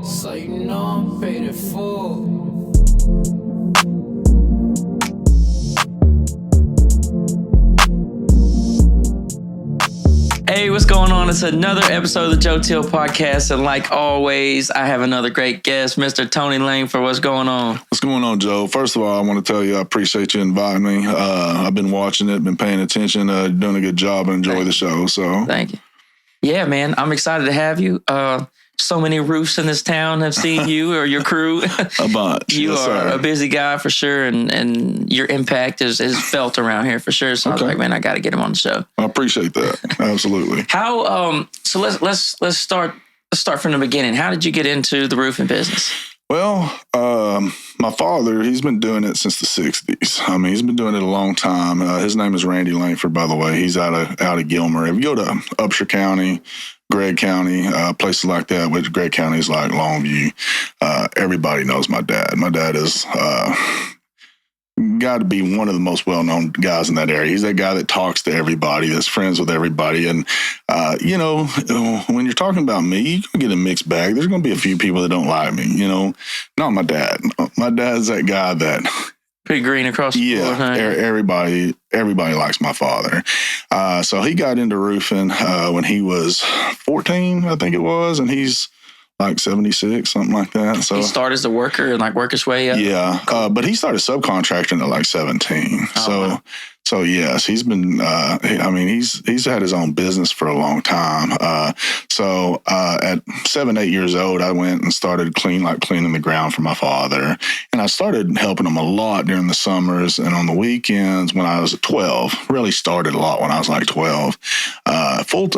So you know I'm paid in full. Hey, what's going on? It's another episode of the Joe Teel podcast, and like always, I have another great guest, Mr. Tony Landford. What's going on? What's going on, Joe? First of all, I want to tell you I appreciate you inviting me. I've been watching it, been paying attention, doing a good job, and enjoy the show. So thank you. Yeah, man, I'm excited to have you. So many roofs in this town have seen you or your crew. A bunch. You Yes, are sir. a busy guy for sure, and your impact is felt around here for sure. So I was like, man, I got to get him on the show. I appreciate that. Absolutely. How? So let's start from the beginning. How did you get into the roofing business? Well, my father, he's been doing it since the 60s. I mean, he's been doing it a long time. His name is Randy Langford, by the way. He's out of Gilmer. If you go to Upshur County, Gregg County, places like that, which Gregg County is like Longview, everybody knows my dad. My dad is got to be one of the most well-known guys in that area. He's that guy that talks to everybody, that's friends with everybody. And, when you're talking about me, you're going to get a mixed bag. There's going to be a few people that don't like me, Not my dad. My dad's that guy that... Pretty green across the board, huh? Everybody likes my father. So he got into roofing when he was 14, I think it was, and he's like 76, something like that. So he started as a worker and work his way up. Yeah, but he started subcontracting at like 17. Wow. So yes, he's been. He's had his own business for a long time. At 7, 8 years old, I went and started cleaning the ground for my father, and I started helping him a lot during the summers and on the weekends when I was 12. Really started a lot when I was like 12.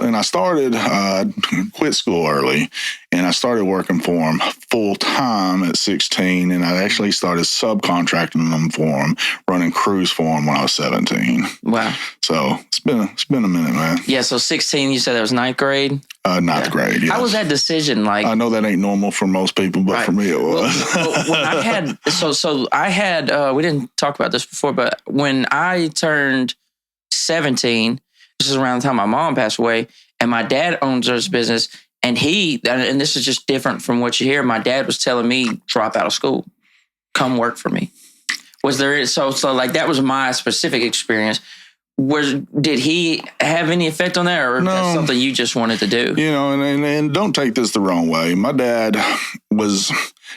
And I started quit school early, and I started working for him full time at 16, and I actually started subcontracting them for him, running crews for him when I was 17. Wow. So it's been a minute, man. Yeah, so 16, you said that was ninth grade? Ninth grade, yes. How was that decision like? I know that ain't normal for most people, but for me it was. Well, when I had, we didn't talk about this before, but when I turned 17, this is around the time my mom passed away, and my dad owns his business, and this is just different from what you hear, my dad was telling me, drop out of school, come work for me. Was there, so that was my specific experience. Did he have any effect on that, or No. that's something you just wanted to do? And don't take this the wrong way. My dad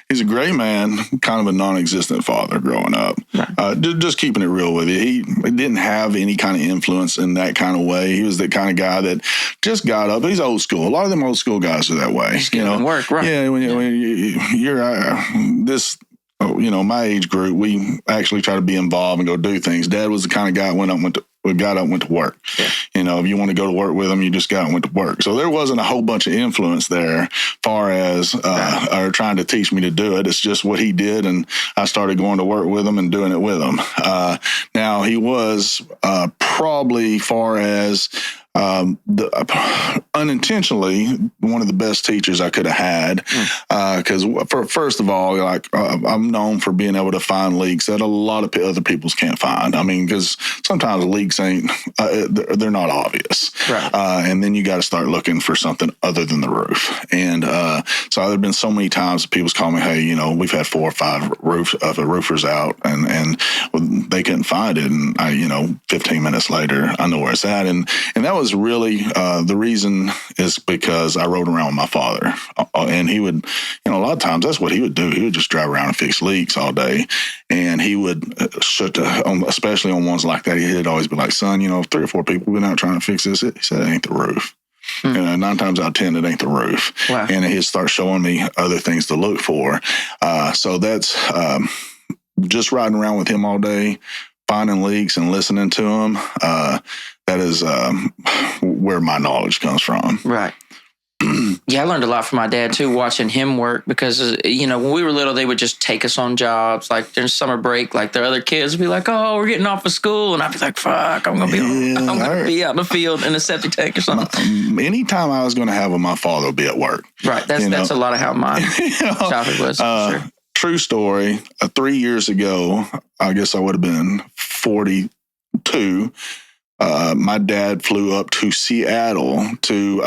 he's a great man, kind of a non-existent father growing up. Right. Just keeping it real with you. He didn't have any kind of influence in that kind of way. He was the kind of guy that just got up. He's old school. A lot of them old school guys are that way. Work, right. Yeah, when you're this... my age group, we actually try to be involved and go do things. Dad was the kind of guy that got up and went to work. Yeah. If you want to go to work with him, you just got up and went to work. So there wasn't a whole bunch of influence there far as or trying to teach me to do it. It's just what he did, and I started going to work with him and doing it with him. Now, he was probably far as unintentionally one of the best teachers I could have had, because first of all, I'm known for being able to find leaks that a lot of other people's can't find. I mean, because sometimes leaks ain't they're not obvious, right? And then you got to start looking for something other than the roof. And so there've been so many times that people's call me, hey, we've had 4 or 5 roofers out, and they couldn't find it, and 15 minutes later, I know where it's at, and that was really the reason is because I rode around with my father, and he would, a lot of times that's what he would do. He would just drive around and fix leaks all day, and he would, especially on ones like that, he'd always be like, son, 3 or 4 people been out trying to fix this. He said, it ain't the roof. 9 times out of 10, it ain't the roof. Wow. And he'd start showing me other things to look for. So that's just riding around with him all day, finding leaks and listening to him. That is where my knowledge comes from. Right. Yeah, I learned a lot from my dad, too, watching him work because, when we were little, they would just take us on jobs. Like, during summer break, their other kids would be like, oh, we're getting off of school. And I'd be like, fuck, I'm going to be out in the field in a septic tank or something. Anytime I was going to have my father would be at work. Right. That's a lot of how my childhood was, for sure. True story. 3 years ago, I guess I would have been 42. my dad flew up to Seattle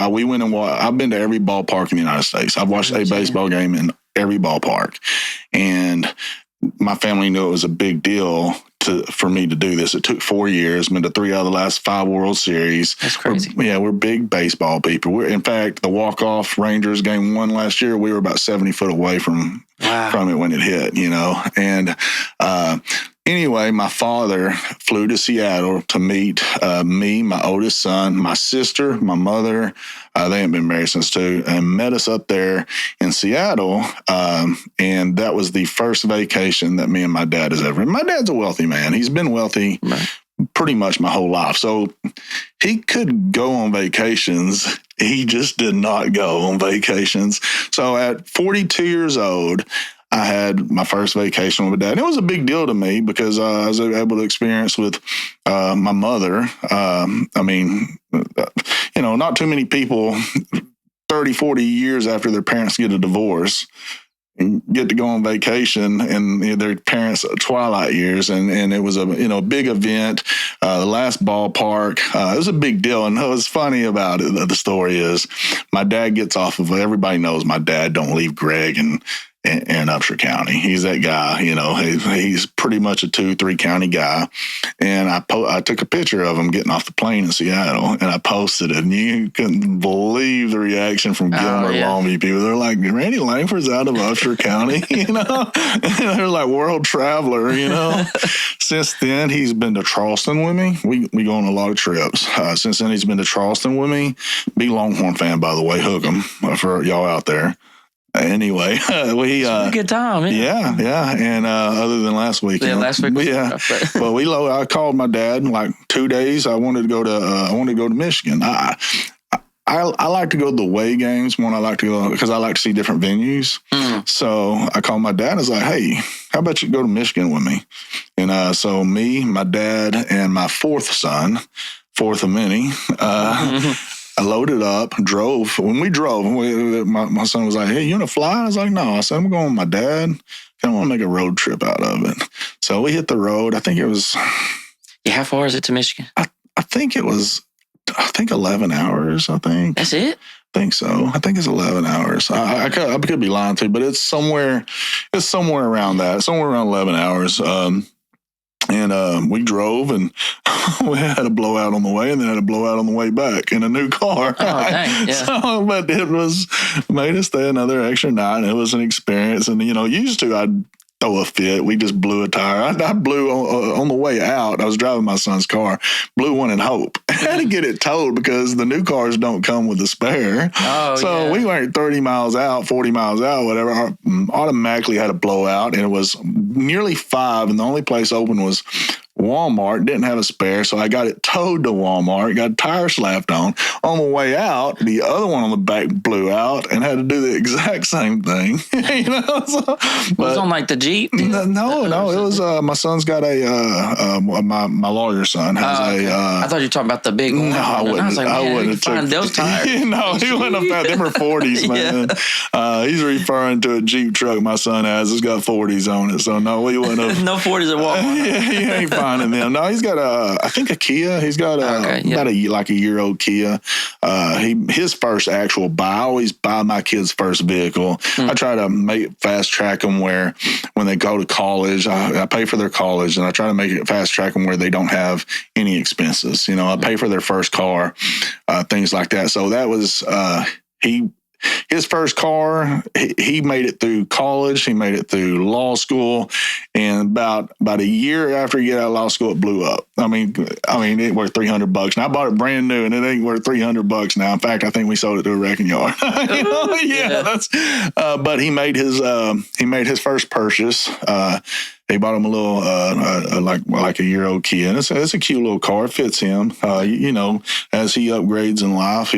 we went and I've been to every ballpark in the United States. I've watched a baseball game in every ballpark. And my family knew it was a big deal for me to do this. It took 4 years. Been to 3 out of the last 5 World Series. That's crazy. We're big baseball people. In fact, the walk-off Rangers game 1 last year, we were about 70 foot away from it when it hit, And anyway, my father flew to Seattle to meet me, my oldest son, my sister, my mother. They ain't been married since 2, and met us up there in Seattle. And that was the first vacation that me and my dad has ever. My dad's a wealthy man. He's been wealthy pretty much my whole life. So he could go on vacations. He just did not go on vacations. So at 42 years old, I had my first vacation with my dad. And it was a big deal to me because I was able to experience with my mother. Not too many people 30, 40 years after their parents get a divorce get to go on vacation in their parents' twilight years. And it was a big event. The last ballpark, it was a big deal. And what's funny about it, the story is my dad gets off of, everybody knows my dad don't leave Greg in Upshur County. He's that guy, he's pretty much a 2-3 county guy. And I took a picture of him getting off the plane in Seattle and I posted it, and you couldn't believe the reaction from Gilmer Longview people. They're like, Randy Langford's out of Upshur County, And they're like world traveler, Since then, he's been to Charleston with me. We go on a lot of trips. Since then, he's been to Charleston with me. Be Longhorn fan, by the way. Hook 'em for y'all out there. Anyway, we a good time. Yeah. And other than last week, last week, well, I called my dad in like 2 days. I wanted to go to Michigan. I like to go to the away games more than I like to go because I like to see different venues. So I called my dad and I was like, hey, how about you go to Michigan with me? And so me, my dad, and my 4th son, 4th of many, I loaded up, drove. When we drove, my son was like, hey, you want to fly? I was like, no. I said, I'm going with my dad. I want to make a road trip out of it. So we hit the road. I think it was... Yeah, how far is it to Michigan? I think it was, 11 hours, I think. That's it? I think so. I think it's 11 hours. I could be lying too, but it's somewhere around that, somewhere around 11 hours. And we drove, and we had a blowout on the way, and then had a blowout on the way back in a new car. Oh, dang, yeah. So, but it made us stay another extra night. And it was an experience. And, used to I'd throw a fit. We just blew a tire. I blew on the way out. I was driving my son's car, blew one in hope. I had to get it towed because the new cars don't come with a spare. Oh, so we went 30 miles out, 40 miles out, whatever. I automatically had a blowout, and it was nearly 5, and the only place open was Walmart. Didn't have a spare, so I got it towed to Walmart, got a tire slapped on. On the way out, the other one on the back blew out and had to do the exact same thing. It was on like the Jeep? No, it was my son's got my lawyer's son has I thought you were talking about the big one. No, I wouldn't. I was like, I wouldn't find those tires. No, he wouldn't have found them. Are 40s, man. He's referring to a Jeep truck my son has. It's got 40s on it, so no, we wouldn't have. No 40s at Walmart. He ain't finding them. No, he's got I think a Kia. He's got about a year-old Kia. His first actual buy. I always buy my kids' first vehicle. I try to fast track them where when they go to college, I pay for their college, and I try to make it fast track them where they don't have any expenses. I pay for their first car, things like that. So that was his first car. He made it through college. He made it through law school, and about a year after he got out of law school, it blew up. I mean, it worth $300, and I bought it brand new, and it ain't worth $300 now. In fact, I think we sold it to a wrecking yard. That's. But he made his first purchase. He bought him a little, like a year-old Kia, and it's a cute little car. It fits him. As he upgrades in life,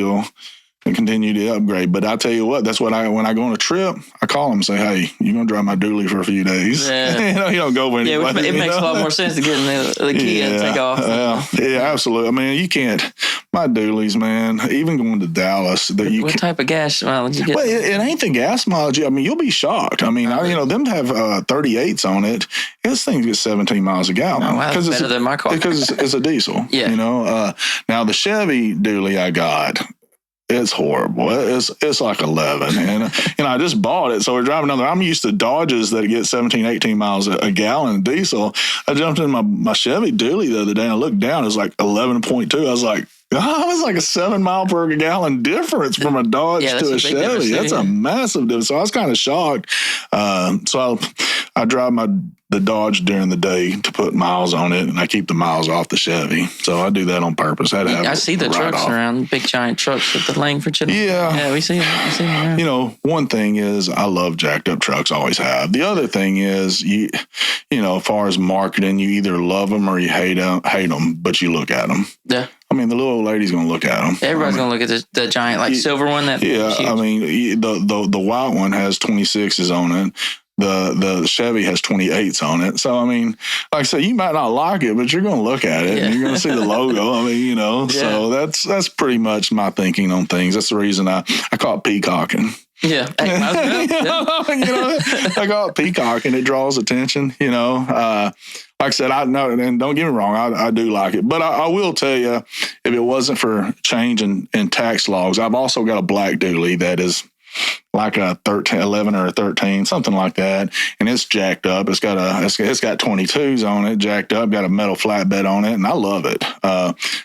and continue to upgrade. But I tell you what, that's what when I go on a trip, I call them and say, hey, you're going to drive my dually for a few days. Yeah. You don't go anywhere. Yeah, it makes a lot more sense to get in the key and take off. Yeah, absolutely. I mean, you can't, my dualies, man, even going to Dallas. What type of gas mileage you get? Well, it ain't the gas mileage. I mean, you'll be shocked. I mean, them have 38s on it. This thing gets 17 miles a gallon. Oh, wow, that's better than my car. Because it's a diesel. Yeah. Now the Chevy dually I got, it's horrible. It's like 11. And I just bought it. So we're driving down there. I'm used to Dodges that get 17, 18 miles a gallon diesel. I jumped in my Chevy dually the other day and I looked down. It was like 11.2. I was like, oh, it's like a 7 mile per gallon difference from a Dodge to a Chevy. That's a massive difference. So I was kind of shocked. So I drive the Dodge during the day to put miles on it, and I keep the miles off the Chevy. So I do that on purpose. I see the trucks around, big giant trucks with the Langford. Yeah, we see them around. One thing is I love jacked up trucks, always have. The other thing is, as far as marketing, you either love them or you hate them, but you look at them. Yeah. I mean, the little old lady's going to look at them. Everybody's going to look at the giant, silver one. I mean, the white one has 26s on it. The Chevy has 28s on it. So, I mean, like I said, you might not like it, but you're going to look at it and you're going to see the logo. I mean, so that's pretty much my thinking on things. That's the reason I call it peacocking. Yeah. Hey, I call it peacocking. It draws attention, Like I said, I know, and don't get me wrong, I do like it. But I will tell you, if it wasn't for change in tax laws, I've also got a black dually that is like a 11 or a 13, something like that, and it's jacked up. It's got 22s on it, jacked up, got a metal flatbed on it, and I love it.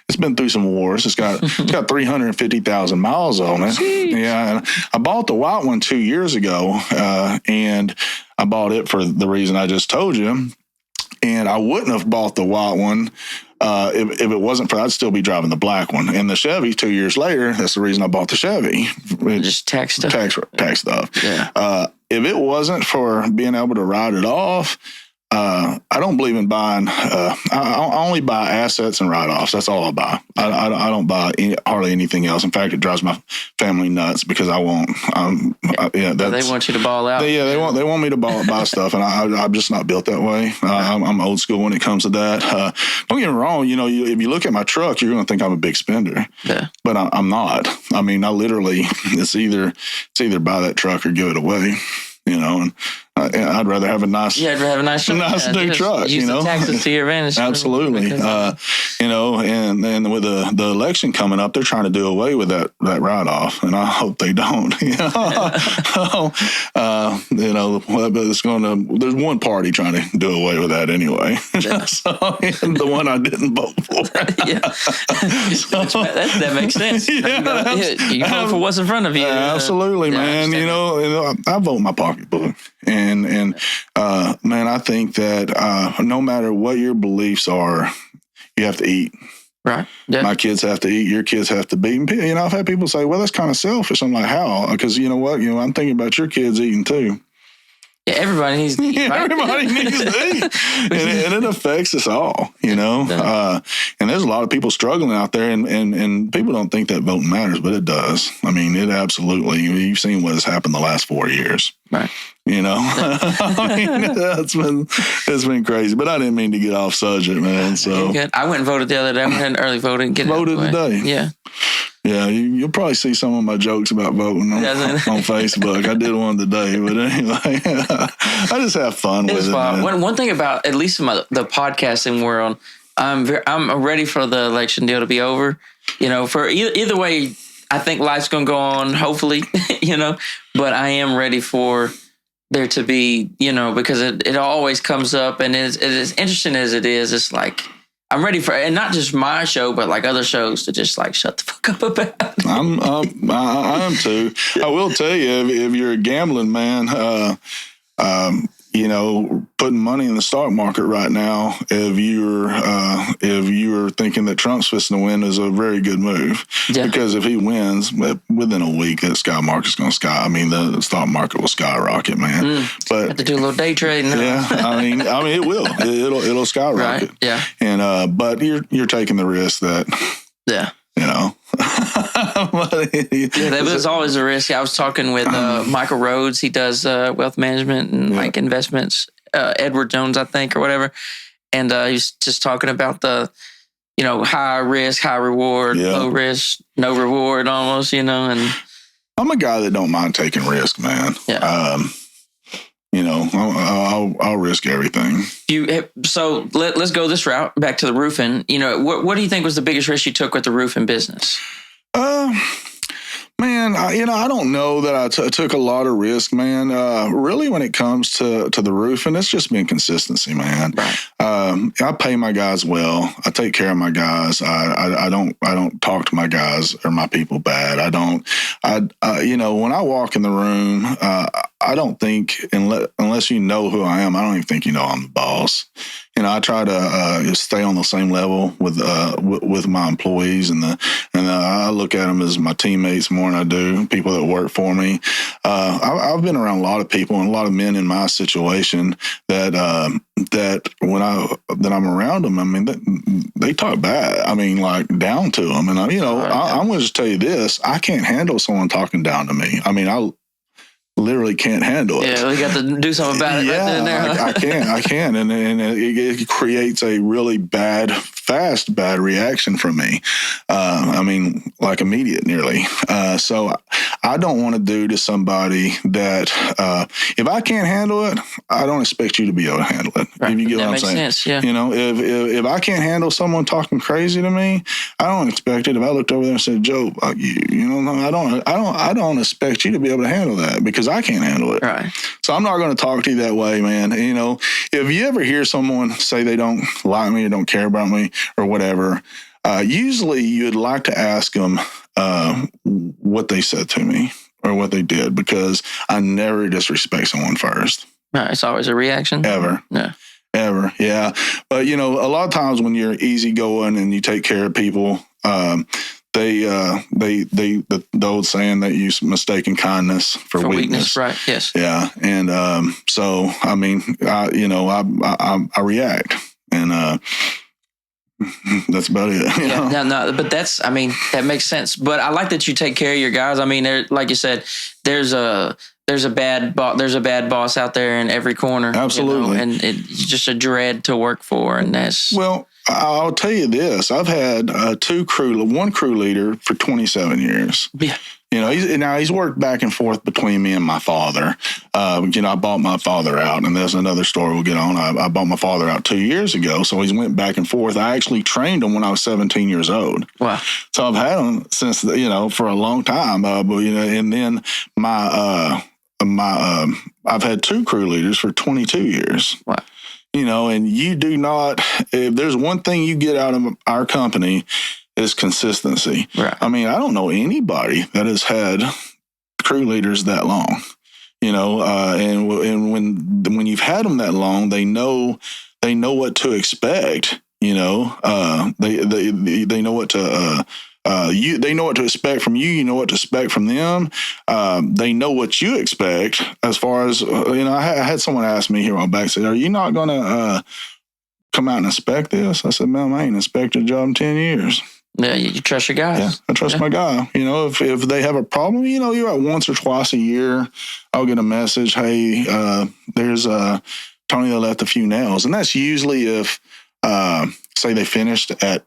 It's been through some wars. It's got 350,000 miles on it. Jeez. Yeah, and I bought the white one 2 years ago, and I bought it for the reason I just told you. And I wouldn't have bought the white one if it wasn't for, I'd still be driving the black one. And the Chevy 2 years later, that's the reason I bought the Chevy. Just tax stuff. Tax stuff. Yeah. If it wasn't for being able to ride it off, I don't believe in buying. I only buy assets and write-offs. That's all I buy. I don't buy hardly anything else. In fact, it drives my family nuts because I won't. They want you to ball out. They want me to buy stuff, and I'm just not built that way. I'm old school when it comes to that. Don't get me wrong. If you look at my truck, you're going to think I'm a big spender. Yeah. But I'm not. I mean, I literally it's either buy that truck or give it away. And I'd rather have a nice, new truck. Use the taxes to your advantage. Absolutely. And with the election coming up, they're trying to do away with that write-off, and I hope they don't. There's one party trying to do away with that anyway. Yeah. The one I didn't vote for. Yeah, that makes sense. You vote for what's in front of you. Absolutely, man. I vote my pocketbook. And man, I think that no matter what your beliefs are, you have to eat. Right. Yeah. My kids have to eat. Your kids have to be. I've had people say, well, that's kind of selfish. I'm like, how? Because you know what? I'm thinking about your kids eating too. Yeah, everybody needs to eat. Right? Everybody needs to eat. And it affects us all, And there's a lot of people struggling out there, and people don't think that voting matters, but it does. I mean, it absolutely. You've seen what has happened the last 4 years. Right. It's been crazy, but I didn't mean to get off subject, man. So I went and voted the other day. I went and early voted and voted today. Yeah. Yeah, you'll probably see some of my jokes about voting on Facebook. I did one today, but anyway, I just have fun with it. One thing about, at least in the podcasting world, I'm ready for the election deal to be over. For either way, I think life's going to go on, hopefully, but I am ready for there to be, because it always comes up, and as interesting as it is, it's like, I'm ready for, and not just my show, but like other shows to just like shut the fuck up about. I am too. I will tell you, if you're a gambling man, putting money in the stock market right now, if you're thinking that Trump's fixing to win, is a very good move. Yeah. Because if he wins, within a week, the stock market's going to the stock market will skyrocket, man. But have to do a little day trading. Yeah, I mean, it will. It'll skyrocket. Right. Yeah. And but you're taking the risk that. Yeah. That was always a risk. I was talking with Michael Rhodes. He does wealth management and like investments. Edward Jones, I think, or whatever. And he was just talking about the, high risk, high reward, low risk, no reward, almost. And I'm a guy that don't mind taking risk, man. Yeah. I'll risk everything. So let's go this route back to the roofing. What do you think was the biggest risk you took with the roofing business? Man, I don't know that I took a lot of risk, man. Really, when it comes to the roofing, it's just been consistency, man. Right. I pay my guys well. I take care of my guys. I don't talk to my guys or my people bad. When I walk in the room, I don't think, unless you know who I am, I don't even think I'm the boss. I try to stay on the same level with my employees, and I look at them as my teammates more than I do people that work for me. I've been around a lot of people and a lot of men in my situation that when I'm around them, I mean, they talk bad. I mean, like down to them, and I'm going to just tell you this: I can't handle someone talking down to me. I mean, I literally can't handle it. Yeah, we got to do something about it right then and there. I can. And it creates a really bad reaction from me. Like immediate nearly. So I don't want to do to somebody that, if I can't handle it, I don't expect you to be able to handle it. Right. If you get that what I'm makes saying. Sense, yeah. If I can't handle someone talking crazy to me, I don't expect it. If I looked over there and said, Joe, I don't expect you to be able to handle that because I can't handle it. Right. So I'm not going to talk to you that way, man. If you ever hear someone say they don't like me or don't care about me or whatever, usually you'd like to ask them what they said to me or what they did, because I never disrespect someone first. No, it's always a reaction. Ever. No. Ever. Yeah. But, a lot of times when you're easygoing and you take care of people, the old saying that you mistaken kindness for weakness. Right. Yes. Yeah. And, so, I mean, I react, and, that's about it. No, but that makes sense. But I like that you take care of your guys. I mean, like you said, there's a bad boss out there in every corner. Absolutely. And it's just a dread to work for. And that's, well, I'll tell you this. I've had one crew leader for 27 years. Yeah. He's worked back and forth between me and my father. I bought my father out, and there's another story we'll get on. I bought my father out 2 years ago, so he's went back and forth. I actually trained him when I was 17 years old. Wow. So I've had him since, for a long time. And then I've had two crew leaders for 22 years. Wow. And you do not, if there's one thing you get out of our company, is consistency. Right. I mean, I don't know anybody that has had crew leaders that long, and when you've had them that long, they know what to expect. They know what to they know what to expect from you. You know what to expect from them. They know what you expect. As far as I had someone ask me here a while back, said, "Are you not going to come out and inspect this?" I said, "Man, I ain't inspected a job in 10 years." Yeah, you trust your guys. Yeah, I trust my guy. If they have a problem, you're at once or twice a year, I'll get a message. Hey, there's Tony that left a few nails, and that's usually if say they finished at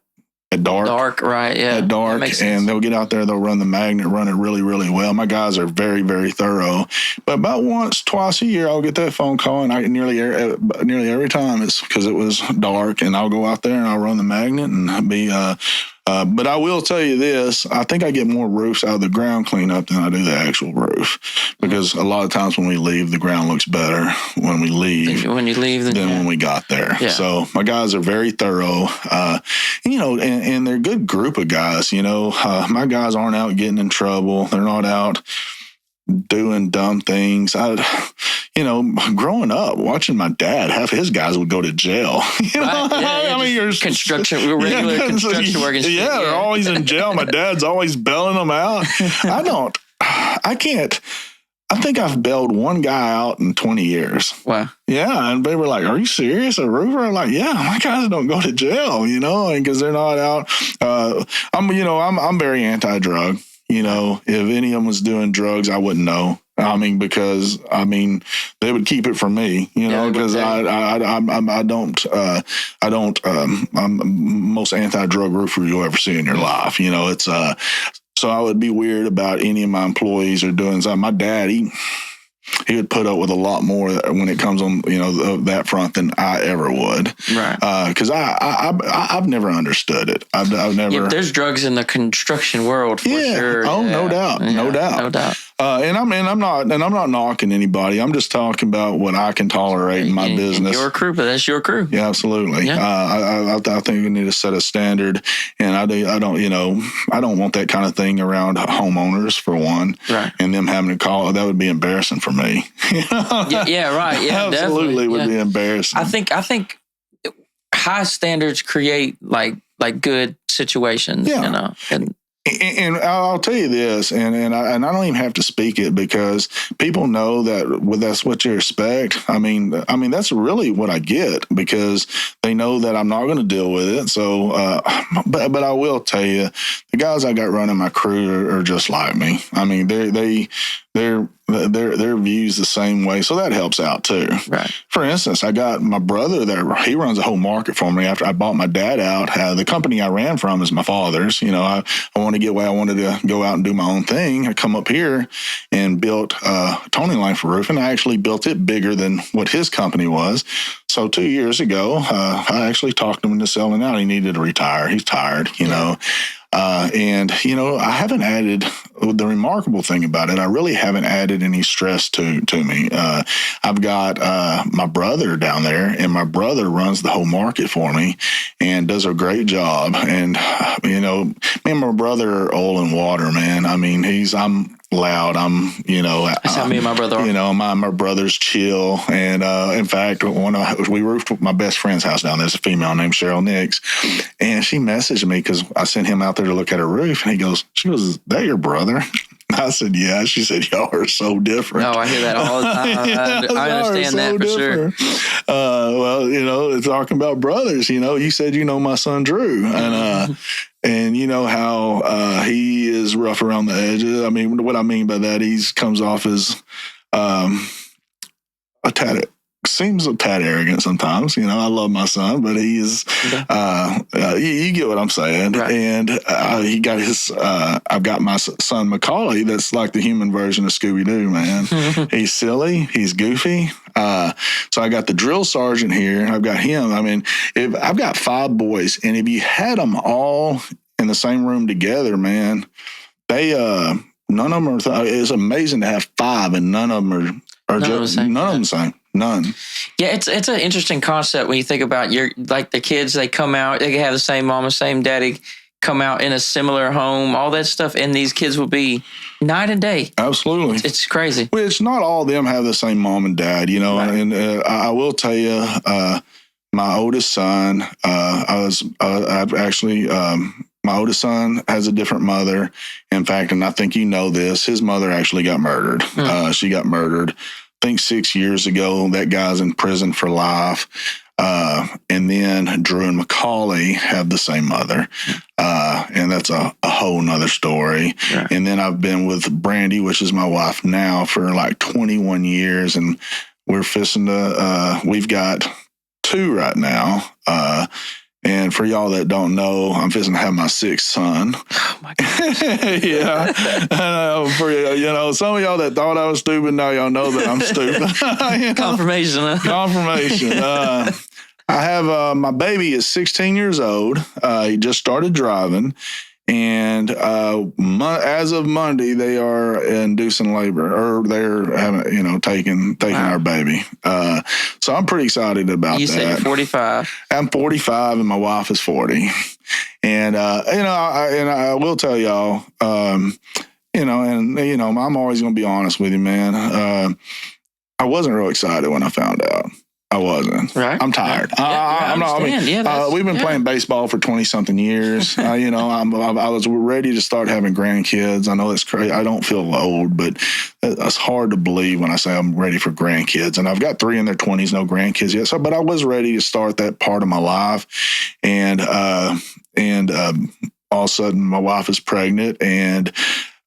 dark. Dark, right? Yeah, at dark, and they'll get out there. They'll run the magnet, run it really, really well. My guys are very, very thorough. But about once, twice a year, I'll get that phone call, and I nearly every time it's because it was dark, and I'll go out there and I'll run the magnet and be. But I will tell you this: I think I get more roofs out of the ground cleanup than I do the actual roof, because a lot of times when we leave, the ground looks better when we leave. When you leave, than when we got there. Yeah. So my guys are very thorough, and they're a good group of guys. My guys aren't out getting in trouble. They're not out doing dumb things. Growing up, watching my dad, half his guys would go to jail. Right. Yeah, you're regular construction workers. Yeah, they're always in jail. My dad's always bailing them out. I I think I've bailed one guy out in 20 years. Wow. Yeah, and they were like, "Are you serious, a roofer?" I'm like, "Yeah, my guys don't go to jail, because they're not out." I'm very anti-drug. If any of them was doing drugs, I wouldn't know. Because they would keep it from me, because I don't. I'm most anti-drug roofer you'll ever see in your life. It's so I would be weird about any of my employees or doing something. My dad, he would put up with a lot more when it comes on, that front than I ever would. Right. Because I've never understood it. I've never. Yeah, there's drugs in the construction world for sure. Oh, yeah. No doubt. No doubt. And I'm not knocking anybody. I'm just talking about what I can tolerate in my business. Your crew, but that's your crew. Yeah, absolutely. Yeah. I think we need to set a standard, and I don't want that kind of thing around homeowners for one, right? And them having to call, that would be embarrassing for me. Yeah, right. Yeah, absolutely would be embarrassing. I think high standards create like good situations. Yeah. And I'll tell you this, and I don't even have to speak it because people know that's what you expect. I mean that's really what I get because they know that I'm not going to deal with it. So, but I will tell you, the guys I got running my crew are just like me. I mean, their views the same way, so that helps out too. Right. For instance, I got my brother there. He runs the whole market for me. After I bought my dad out, the company I ran from is my father's. I wanted to get away. I wanted to go out and do my own thing. I come up here and built Tony Landford Roofing. I actually built it bigger than what his company was. So 2 years ago, I actually talked him into selling out. He needed to retire. He's tired, and I haven't added, the remarkable thing about it, I really haven't added any stress to me. I've got my brother down there, and my brother runs the whole market for me and does a great job. And, me and my brother are oil and water, man. I mean, I'm loud. That's how me and my brother are. My brother's chill. And in fact, we roofed my best friend's house down there. There's a female named Cheryl Nix. And she messaged me because I sent him out there to look at her roof. And she goes, "Is that your brother?" I said, "Yeah." She said, "Y'all are so different." No, I hear that all the time. I understand that for sure. Talking about brothers, you said, my son Drew. And you know how he is rough around the edges. I mean, what I mean by that, he comes off as seems a tad arrogant sometimes. I love my son, but he is, you get what I'm saying. Right. And he got I've got my son Macaulay, that's like the human version of Scooby-Doo, man. He's silly. He's goofy. So I got the drill sergeant here. I've got him. I mean, I've got 5 boys, and if you had them all in the same room together, man, they, none of them are, it's amazing to have 5 and none of them are just, none of them the same. None. Yeah, it's an interesting concept when you think about the kids, they come out, they have the same mama, same daddy, come out in a similar home, all that stuff, and these kids will be night and day. Absolutely. It's crazy. Which not all of them have the same mom and dad, right. And I will tell you, my oldest son, my oldest son has a different mother. In fact, and I think this, his mother actually got murdered. She got murdered. I think 6 years ago. That guy's in prison for life. And then Drew and Macaulay have the same mother. And that's a whole nother story. Yeah. And then I've been with Brandy, which is my wife now, for like 21 years. And we're we've got 2 right now. And for y'all that don't know, I'm fixing to have my 6th son. Oh my God. Yeah. Some of y'all that thought I was stupid, now y'all know that I'm stupid. Confirmation. Huh? Confirmation. I have my baby is 16 years old. He just started driving. And as of Monday, they are inducing labor, or they're having, taking our baby. So I'm pretty excited about that. You say you're 45. I'm 45, and my wife is 40. And I will tell y'all, I'm always going to be honest with you, man. I wasn't real excited when I found out. I wasn't. Right. I'm tired. I'm not. We've been playing baseball for 20-something years. I was ready to start having grandkids. I know it's crazy. I don't feel old, but it's hard to believe when I say I'm ready for grandkids. And I've got 3 in their 20s, no grandkids yet. So, but I was ready to start that part of my life. And all of a sudden, my wife is pregnant, and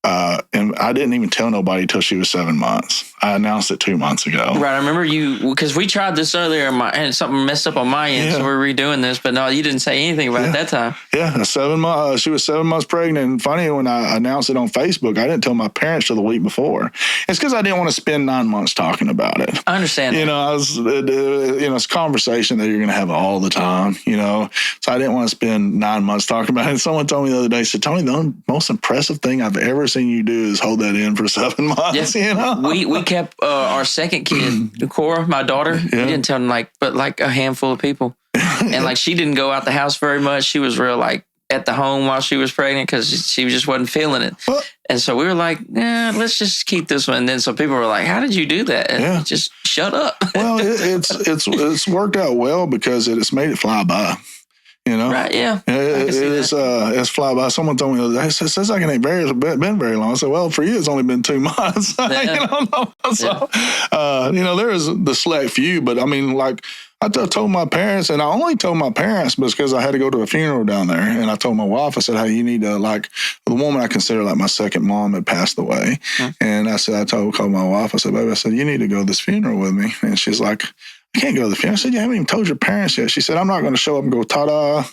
I didn't even tell nobody till she was 7 months. I announced it 2 months ago. Right. I remember you, because we tried this earlier and something messed up on my end. So we're redoing this, but no, you didn't say anything about it that time. Yeah. 7 months. She was 7 months pregnant. And funny, when I announced it on Facebook, I didn't tell my parents till the week before. It's because I didn't want to spend 9 months talking about it. I understand. It's a conversation that you're going to have all the time, So I didn't want to spend 9 months talking about it. And someone told me the other day, said, Tony, the most impressive thing I've ever seen you do is hold that in for 7 months. Yeah. We kept our second kid, Cora, my daughter. We didn't tell them but a handful of people, and she didn't go out the house very much. She was real at the home while she was pregnant because she just wasn't feeling it. And so we were like, let's just keep this one. And then so people were like, how did you do that? And just shut up. Well, it's worked out well because it's made it fly by. Right? Yeah. It's fly by. Someone told me the other day, it says like it ain't been very long. I said, well, for you, it's only been 2 months. There is the select few, but I mean, I told my parents, and I only told my parents because I had to go to a funeral down there. And I told my wife, I said, hey, you need to, the woman I consider like my second mom had passed away. And I said, called my wife, I said, baby, you need to go to this funeral with me. And she's like, I can't go to the funeral. I said, you haven't even told your parents yet. She said, I'm not going to show up and go, ta-da.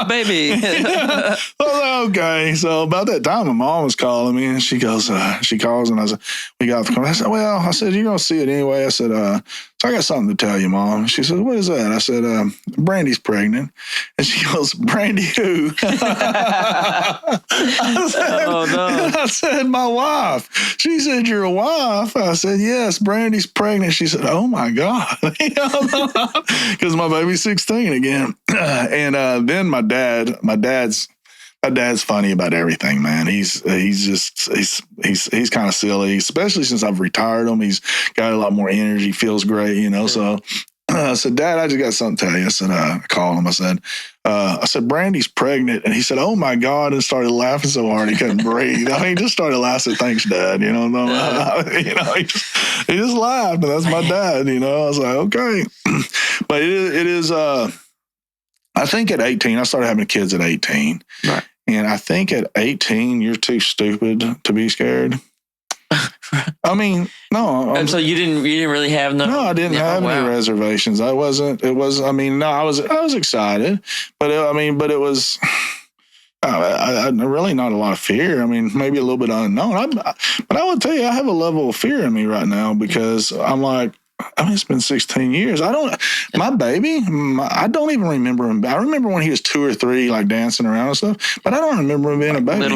Baby. I was like, okay. So about that time, my mom was calling me, and she calls, and I said, we got off the call. I said, well, you're going to see it anyway. I said, so I got something to tell you, Mom. She said, what is that? I said, Brandy's pregnant. And she goes, Brandy who? I said, my wife. She said, your wife? I said, yes, Brandy's pregnant. She said, oh my God. Because my baby's 16 again. And then my dad's funny about everything, man. He's kind of silly, especially since I've retired him. He's got a lot more energy, feels great, So I said, Dad, I just got something to tell you. I said, I called him. I said, Brandy's pregnant. And he said, oh my God, and started laughing so hard he couldn't breathe. He just started laughing. Thanks, Dad. He just laughed. And that's my dad, I was like, okay. But it is, I think at 18, I started having kids at 18. Right. And I think at 18, you're too stupid to be scared. I mean, no. And so you didn't really have no. No, I didn't have any reservations. I was excited, but it was really not a lot of fear. I mean, maybe a little bit unknown. But I would tell you, I have a level of fear in me right now because I'm like, it's been 16 years. My baby, I don't even remember him. I remember when he was 2 or 3, dancing around and stuff, but I don't remember him being a baby. I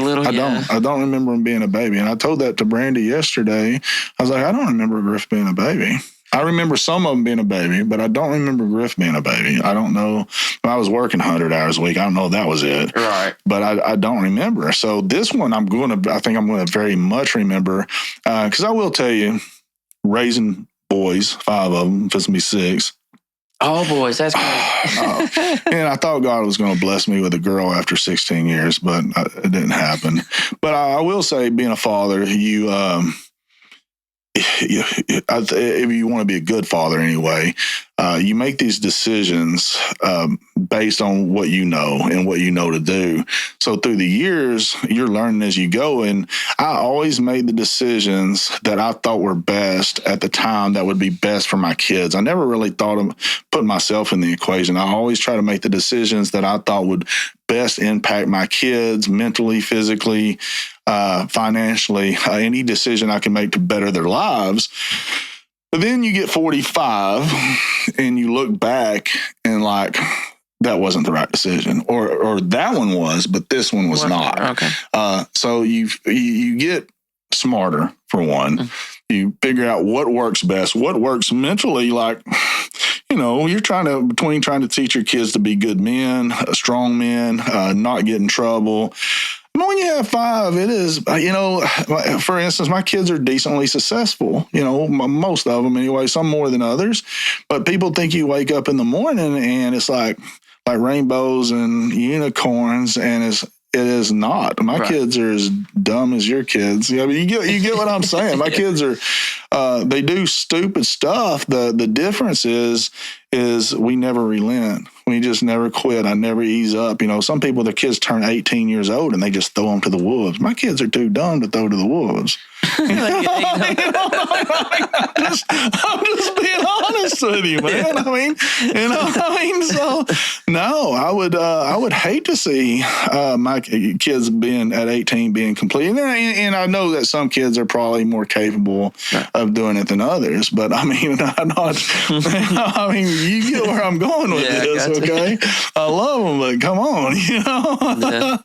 don't remember him being a baby. And I told that to Brandy yesterday. I was like, I don't remember Griff being a baby. I remember some of them being a baby, but I don't remember Griff being a baby. I don't know. I was working 100 hours a week. I don't know if that was it. Right. But I don't remember. So this one, I think I'm going to very much remember because I will tell you, raising boys, 5 of them, supposed to be 6. Oh, boys, that's great. And I thought God was going to bless me with a girl after 16 years, but it didn't happen. But I will say, being a father, if you want to be a good father anyway, you make these decisions based on what you know and what you know to do. So through the years, you're learning as you go. And I always made the decisions that I thought were best at the time that would be best for my kids. I never really thought of putting myself in the equation. I always try to make the decisions that I thought would best impact my kids mentally, physically, financially, any decision I can make to better their lives. But then you get 45 and you look back and that wasn't the right decision, or that one was, but this one was not. Okay. So you get smarter for one. You figure out what works best, what works mentally. You're trying to teach your kids to be good men, strong men, not get in trouble. when you have 5, it is, for instance, my kids are decently successful, most of them anyway, some more than others. But people think you wake up in the morning and it's like rainbows and unicorns, and it is not. My kids are as dumb as your kids. I mean, you get what I'm saying. My kids are, they do stupid stuff. The difference is we never relent. We just never quit. I never ease up. Some people, their kids turn 18 years old and they just throw them to the wolves. My kids are too dumb to throw to the wolves. I'm just being honest with you, man. So no, I would hate to see my kids being at 18 being complete. And I know that some kids are probably more capable of doing it than others, but I'm not. You get where I'm going with this, okay? I love them, but come on, Yeah.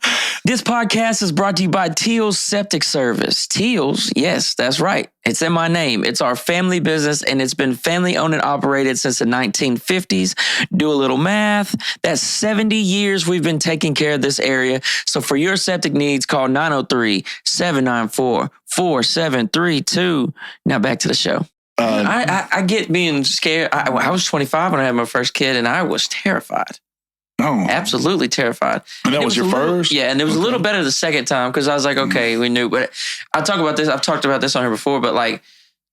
This podcast is brought to you by Teel's Septic Service. Teel's, yes, that's right. It's in my name. It's our family business, and it's been family owned and operated since the 1950s. Do a little math. That's 70 years we've been taking care of this area. So for your septic needs, call 903-794-4732. Now back to the show. I get being scared. I was 25 when I had my first kid, and I was terrified. Oh, absolutely terrified. And that was your first? Yeah, and it was a little better the second time because I was like, okay, we knew. But I've talked about this on here before, but like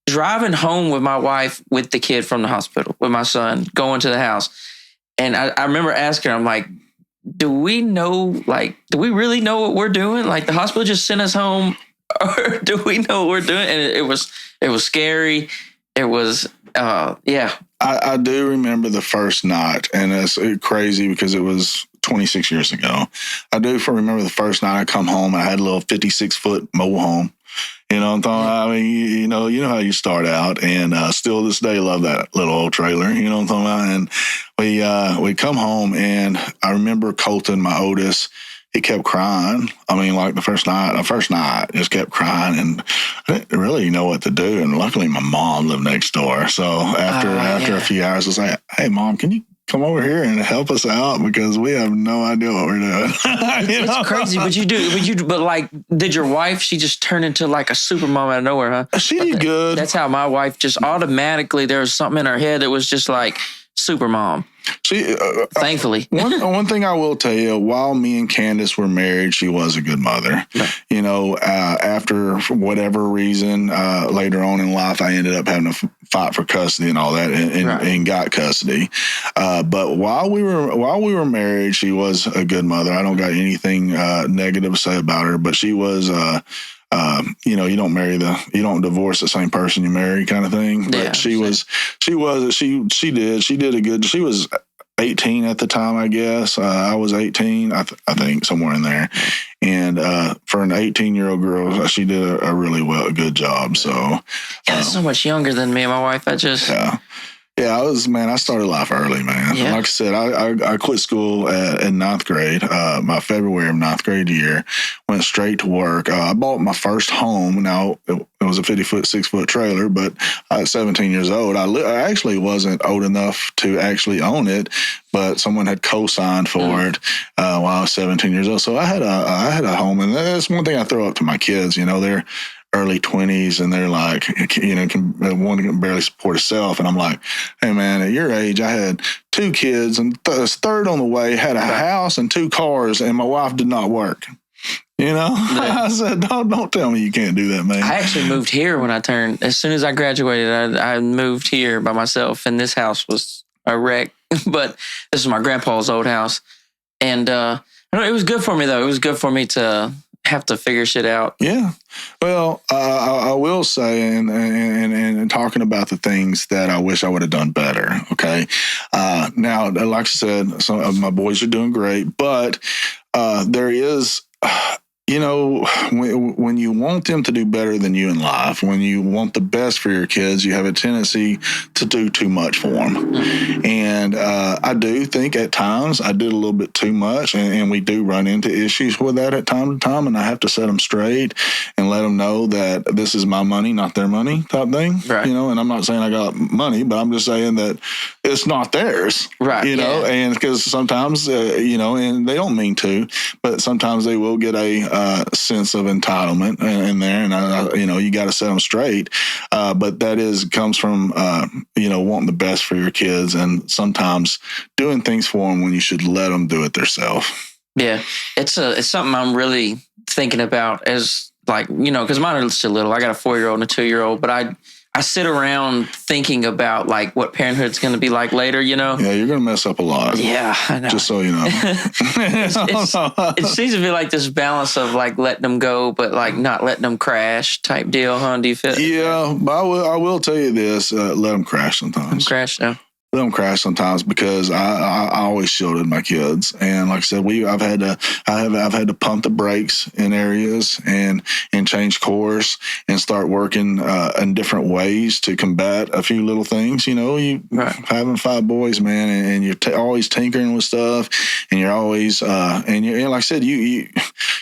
driving home with my wife with the kid from the hospital, with my son, going to the house. And I remember asking her, I'm like, do we really know what we're doing? Like the hospital just sent us home, or do we know what we're doing? And it was scary. It was, yeah. I do remember the first night, and it's crazy because it was 26 years ago. I do remember the first night I come home, and I had a little 56-foot mobile home. You know what I'm talking about? I mean, you know how you start out, and still this day love that little old trailer. You know what I'm talking about? And we come home, and I remember Colton, my oldest, he kept crying. I mean, like the first night, just kept crying, and I didn't really know what to do. And luckily, my mom lived next door. So after a few hours, I was like, "Hey, Mom, can you come over here and help us out because we have no idea what we're doing." It's crazy, but did your wife? She just turned into like a super mom out of nowhere, huh? She did good. That's how my wife just automatically. There was something in her head that was just like super mom. Thankfully. One thing I will tell you, while me and Candace were married, she was a good mother. Right. After for whatever reason, later on in life, I ended up having to fight for custody and all that, and got custody. But while we were married, she was a good mother. I don't got anything negative to say about her, but she was. You don't divorce the same person you marry, kind of thing. But yeah, she did a good. She was 18 at the time, I guess. I was 18, I think, somewhere in there. And for an 18-year-old girl, she did a really good job. So, so much younger than me and my wife. I started life early, man. Yeah. Like I said, I quit school in ninth grade, my February of ninth grade year, went straight to work. I bought my first home. Now, it was a 6-foot trailer, but at 17 years old, I actually wasn't old enough to actually own it, but someone had co-signed for it while I was 17 years old. So I had a home, and that's one thing I throw up to my kids. They're early 20s, and they're like, one can barely support itself. And I'm like, hey, man, at your age, I had 2 kids, and third on the way, had a house and 2 cars, and my wife did not work. Yeah. I said, don't tell me you can't do that, man. I actually moved here when as soon as I graduated, I moved here by myself, and this house was a wreck. But this is my grandpa's old house. And it was good for me, though. It was good for me to have to figure shit out. Yeah. Well, I will say, and talking about the things that I wish I would have done better. Okay. Now, like I said, some of my boys are doing great, but there is, when you want them to do better than you in life, when you want the best for your kids, you have a tendency to do too much for them. Mm-hmm. And I do think at times I did a little bit too much, and we do run into issues with that at time to time, and I have to set them straight and let them know that this is my money, not their money type thing. Right. And I'm not saying I got money, but I'm just saying that it's not theirs. Right. And because sometimes, and they don't mean to, but sometimes they will get a sense of entitlement in there, and you got to set them straight. But that comes from wanting the best for your kids, and sometimes doing things for them when you should let them do it themselves. Yeah, it's something I'm really thinking about as because mine are still little. I got a 4-year-old and a 2-year-old, but I sit around thinking about what parenthood's going to be like later, Yeah, you're going to mess up a lot. Yeah, I know. Just so you know. It seems to be like this balance of letting them go, but not letting them crash type deal, huh? Do you feel? Yeah, but I will tell you this: let them crash sometimes. Crash, yeah. Let them crash sometimes because I always shielded my kids, and like I said, I've had to pump the brakes in areas and change course and start working in different ways to combat a few little things. Having 5 boys, man, and you're always tinkering with stuff, and you're always and like I said, you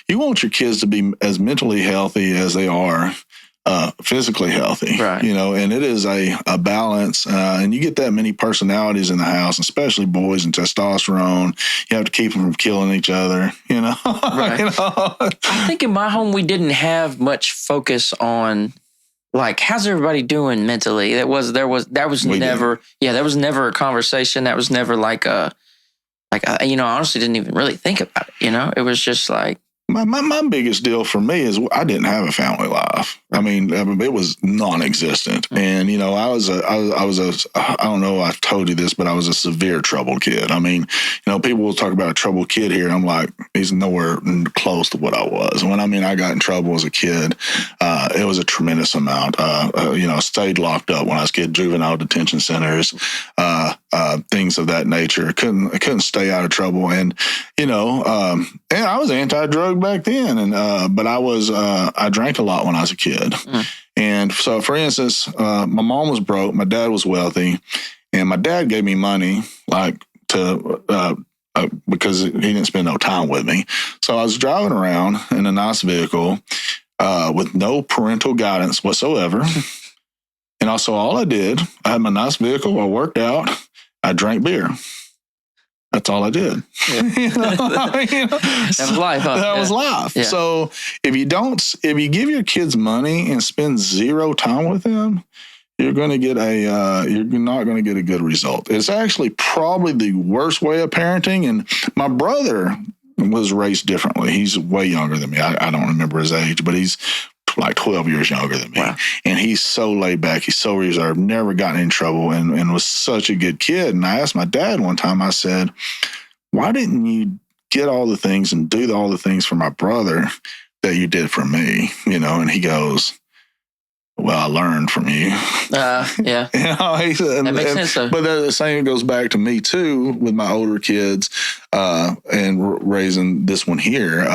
want your kids to be as mentally healthy as they are. Physically healthy, right? And it is a balance, and you get that many personalities in the house, especially boys and testosterone. You have to keep them from killing each other, Right. I think in my home we didn't have much focus on how's everybody doing mentally. That was never a conversation. That was never I honestly didn't even really think about it. It was just My biggest deal for me is I didn't have a family life. I mean, it was non-existent. And, I was I don't know, I've told you this, but I was a severe troubled kid. I mean, people will talk about a troubled kid here, and I'm like, he's nowhere close to what I was. When I got in trouble as a kid, it was a tremendous amount. Stayed locked up when I was a kid, juvenile detention centers, things of that nature. I couldn't stay out of trouble. And, and I was anti-drug back then, and but I drank a lot when I was a kid. And so, for instance, my mom was broke, my dad was wealthy, and my dad gave me money because he didn't spend no time with me. So I was driving around in a nice vehicle with no parental guidance whatsoever. And also, all I did, I had my nice vehicle, I worked out, I drank beer. That's all I did. Yeah. That was life, huh? That was life. Yeah. So if you give your kids money and spend 0 time with them, you're not going to get a good result. It's actually probably the worst way of parenting. And my brother was raised differently. He's way younger than me. I don't remember his age, but he's like 12 years younger than me. Wow. And he's so laid back. He's so reserved, never gotten in trouble, and was such a good kid. And I asked my dad one time, I said, why didn't you get all the things and do all the things for my brother that you did for me? And he goes, well, I learned from you. Yeah. He said, that makes sense, though. But the same goes back to me, too, with my older kids and raising this one here.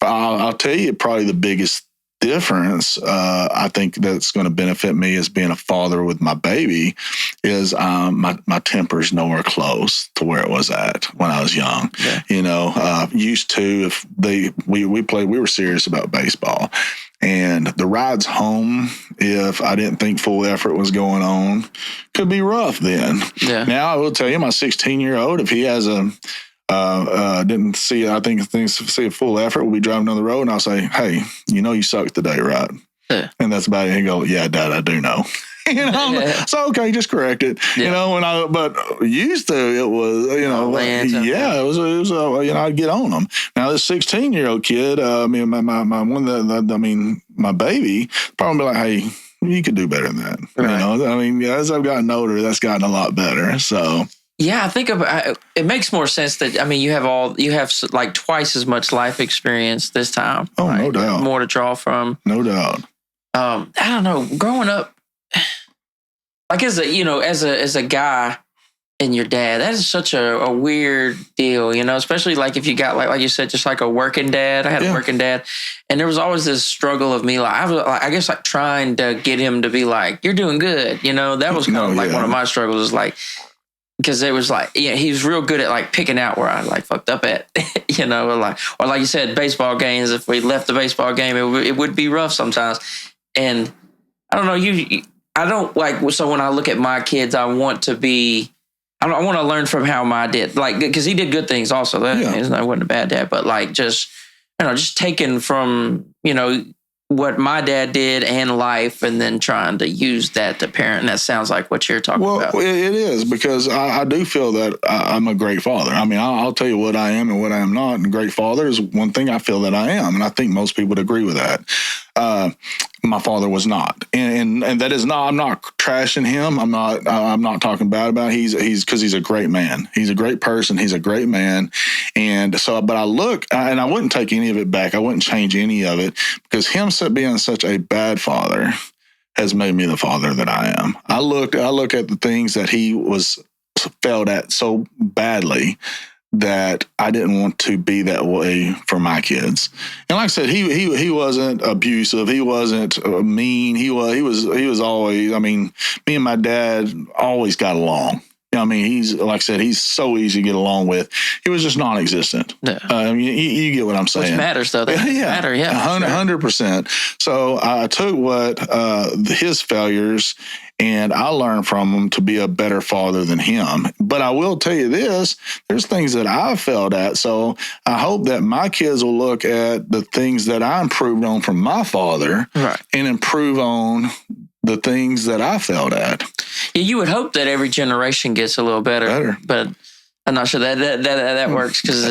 I'll tell you probably the biggest difference I think that's going to benefit me as being a father with my baby is my temper's nowhere close to where it was at when I was young. Yeah. Used to, if we were serious about baseball, and the rides home, if I didn't think full effort was going on, could be rough then. Yeah. Now I will tell you, my 16-year-old, if he has didn't see it, I think things see a full effort, we'll be driving down the road and I'll say, hey, you sucked today, right? Yeah. And that's about it. He go, yeah, Dad, I do know. Yeah. So okay, just correct it. Yeah. But used to it was, it was I'd get on them. Now this 16-year-old kid, my baby probably be like, hey, you could do better than that. Right. As I've gotten older, that's gotten a lot better. So. Yeah, I think it makes more sense that you have like twice as much life experience this time. Oh, right? No doubt. More to draw from. No doubt. I don't know. Growing up, as a guy and your dad, that is such a weird deal. Especially if you got like you said, just like a working dad. I had a working dad, and there was always this struggle of me I guess trying to get him to be like, you're doing good. That was kind of one of my struggles is because it was he was real good at picking out where I fucked up at, or like you said, baseball games. If we left the baseball game, it would be rough sometimes. And I don't know, I don't so when I look at my kids, I want to learn from how my dad, because he did good things also. That wasn't a bad dad, but I don't know, just taken from, what my dad did and life, and then trying to use that to parent. And that sounds like what you're talking about. Well, it is, because I do feel that I'm a great father. I mean, I'll tell you what I am and what I am not. And a great father is one thing I feel that I am. And I think most people would agree with that. My father was not, and that is not. I'm not trashing him. I'm not talking bad about. He's because he's a great man. He's a great person. He's a great man, and so. But I look, and I wouldn't take any of it back. I wouldn't change any of it, because him being such a bad father has made me the father that I am. I look at the things that he failed at so badly that I didn't want to be that way for my kids. And like I said, he wasn't abusive. He wasn't mean. He was always, I mean, me and my dad always got along. I mean, he's, like I said, he's so easy to get along with. He was just non-existent. Yeah. You get what I'm saying. Which matters, though. That matter, yeah. 100%. So I took his failures, and I learned from him to be a better father than him. But I will tell you this, there's things that I failed at. So I hope that my kids will look at the things that I improved on from my father, right, and improve on the things that I failed at. Yeah, you would hope that every generation gets a little better. But I'm not sure that works, because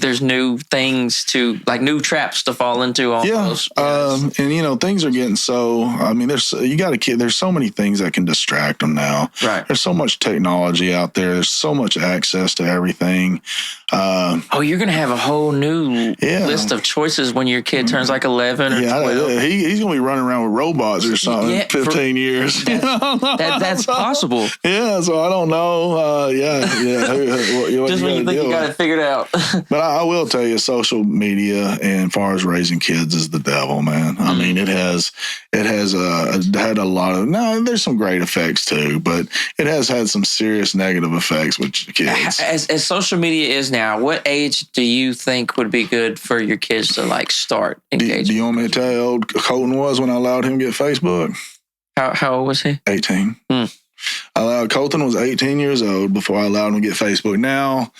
there's new things like new traps to fall into. Almost. Yeah, and things are getting so. I mean, there's so many things that can distract them now. Right. There's so much technology out there. There's so much access to everything. You're gonna have a whole new list of choices when your kid turns like 11 or 12. He's gonna be running around with robots or something. 15 years. That's possible. Yeah. So I don't know. Just when you think you got it figured out. But I will tell you, social media, and as far as raising kids, is the devil, man. I mean, it has had a lot of. No, there's some great effects too, but it has had some serious negative effects with kids. As social media is now, what age do you think would be good for your kids to like start engaging? Do you want me to tell you how old Colton was when I allowed him to get Facebook? How old was he? 18. Colton was 18 years old before I allowed him to get Facebook. Now,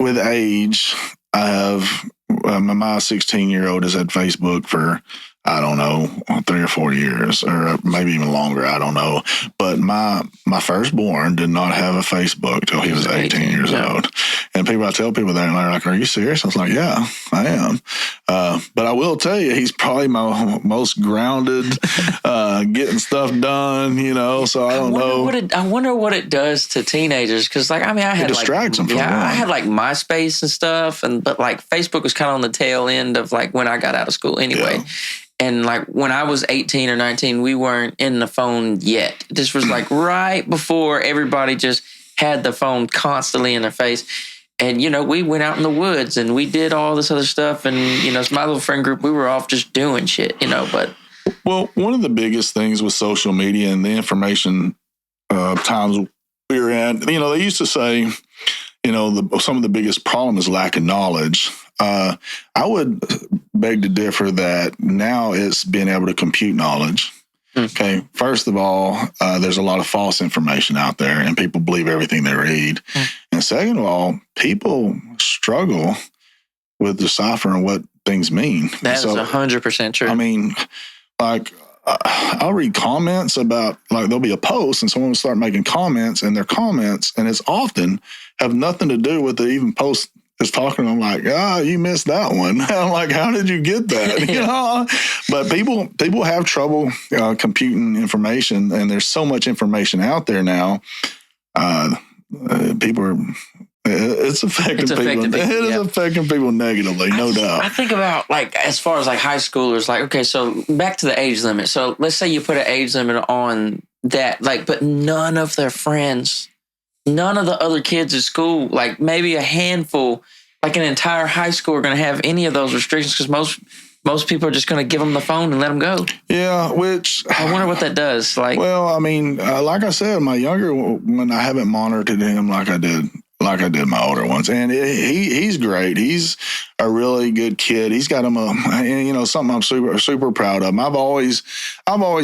with age, I have my 16-year-old has had Facebook for, I don't know, 3 or 4 years, or maybe even longer. I don't know. But my firstborn did not have a Facebook till he was 18 years old. And I tell people that, and they're like, "Are you serious?" I was like, "Yeah, I am." But I will tell you, he's probably my most grounded, getting stuff done. So I don't know. I wonder what it does to teenagers, because I had distracts them. I had like MySpace and stuff, but like Facebook was kind of on the tail end of like when I got out of school anyway. Yeah. And like when I was 18 or 19, we weren't in the phone yet. This was like right before everybody just had the phone constantly in their face. And, we went out in the woods and we did all this other stuff. And, it's my little friend group, we were off just doing shit, but. Well, one of the biggest things with social media and the information times we were at, they used to say, some of the biggest problem is lack of knowledge. I would beg to differ that now it's being able to compute knowledge. Okay. First of all, there's a lot of false information out there, and people believe everything they read. And second of all, people struggle with deciphering what things mean. That is 100% true. I mean, like, I'll read comments about, like, there'll be a post and someone will start making comments, and their comments, and it's often have nothing to do with the even post is talking. I'm like, you missed that one. I'm like, how did you get that? But people have trouble computing information, and there's so much information out there now. People are. It's affecting people. It is affecting people negatively, no doubt. I think about, like, as far as like high schoolers, like, okay, so back to the age limit. So let's say you put an age limit on that, like, but none of their friends, none of the other kids at school, like maybe a handful, like an entire high school, are going to have any of those restrictions, because most people are just going to give them the phone and let them go. Yeah, which I wonder what that does. Like, well, I mean, like I said, my younger one, I haven't monitored him like I did my older ones, and he's great. He's a really good kid. He's got him something I'm super proud of him. I've always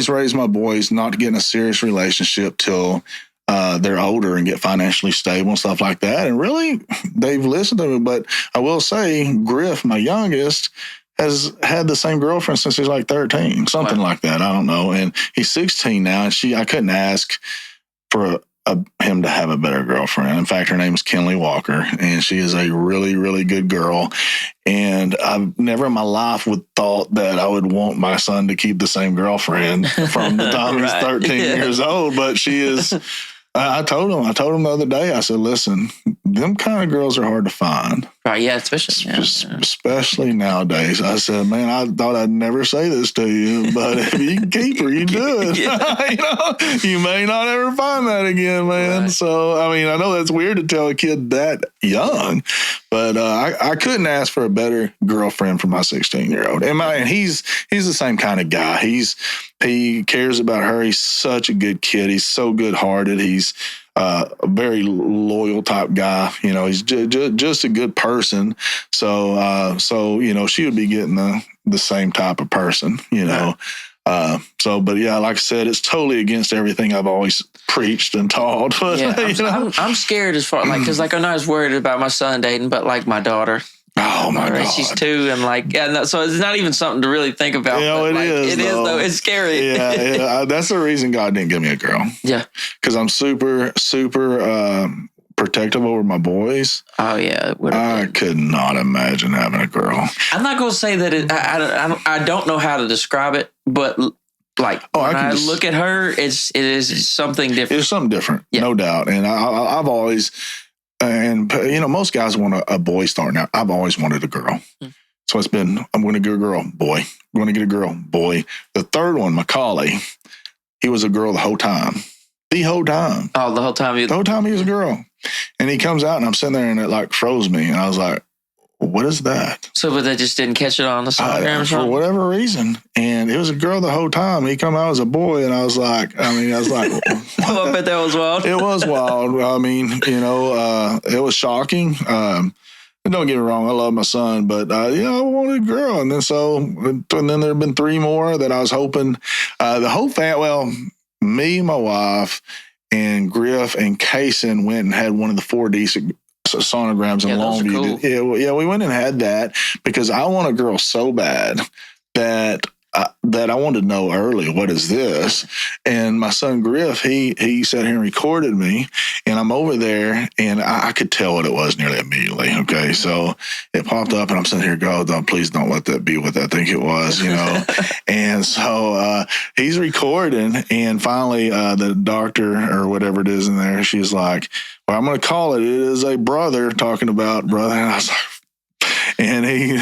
raised my boys not to get in a serious relationship till they're older and get financially stable and stuff like that. And really, they've listened to me. But I will say, Griff, my youngest, has had the same girlfriend since he's like 13, something like that. I don't know. And he's 16 now, and I couldn't ask for him to have a better girlfriend. In fact, her name is Kenley Walker, and she is a really, really good girl. And I've never in my life would thought that I would want my son to keep the same girlfriend from the time he's 13 years old. But she is. I told him the other day, I said, listen, them kind of girls are hard to find. Right, yeah, especially nowadays. I said, man, I thought I'd never say this to you, but if you can keep her, you do it. You may not ever find that again, man. Right. So, I mean, I know that's weird to tell a kid that young, but I couldn't ask for a better girlfriend for my 16-year-old. And he's the same kind of guy. He cares about her. He's such a good kid. He's so good-hearted. He's a very loyal type guy. He's just a good person. So she would be getting the same type of person. But yeah, like I said, it's totally against everything I've always preached and taught. But, yeah, I'm scared as far because I'm not as worried about my son dating, but like my daughter. Oh my God! She's 2, and so it's not even something to really think about. It is. It is though. It's scary. Yeah. That's the reason God didn't give me a girl. Yeah, because I'm super, super protective over my boys. Oh yeah, I could not imagine having a girl. I'm not going to say that I don't know how to describe it, but when I look at her, it is something different. It's something different, no doubt. And I've always. And, most guys want a boy starting out. I've always wanted a girl. So it's been, I'm going to get a girl, boy. I'm going to get a girl, boy. The third one, Macaulay, he was a girl the whole time. The whole time. Oh, the whole time? The whole time he was a girl. And he comes out and I'm sitting there and it froze me. And I was like, what is that? So, but they just didn't catch it on the sonogram or something? For whatever reason. And it was a girl the whole time. He come out as a boy, and I was like, well, I bet that was wild. It was wild. I mean, it was shocking. Don't get me wrong, I love my son, but I wanted a girl. And then there have been 3 more that I was hoping. The whole me, my wife, and Griff and Kaysen went and had one of the 4D sonograms in Longview. Cool. Yeah, we went and had that because I want a girl so bad that I wanted to know early, what is this? And my son Griff, he sat here and recorded me, and I'm over there, and I could tell what it was nearly immediately. Okay, so it popped up, and I'm sitting here going, please don't let that be what I think it was, And so he's recording, and finally the doctor or whatever it is in there, she's like, well, I'm going to call it. It is a brother, talking about brother. And I was like, and he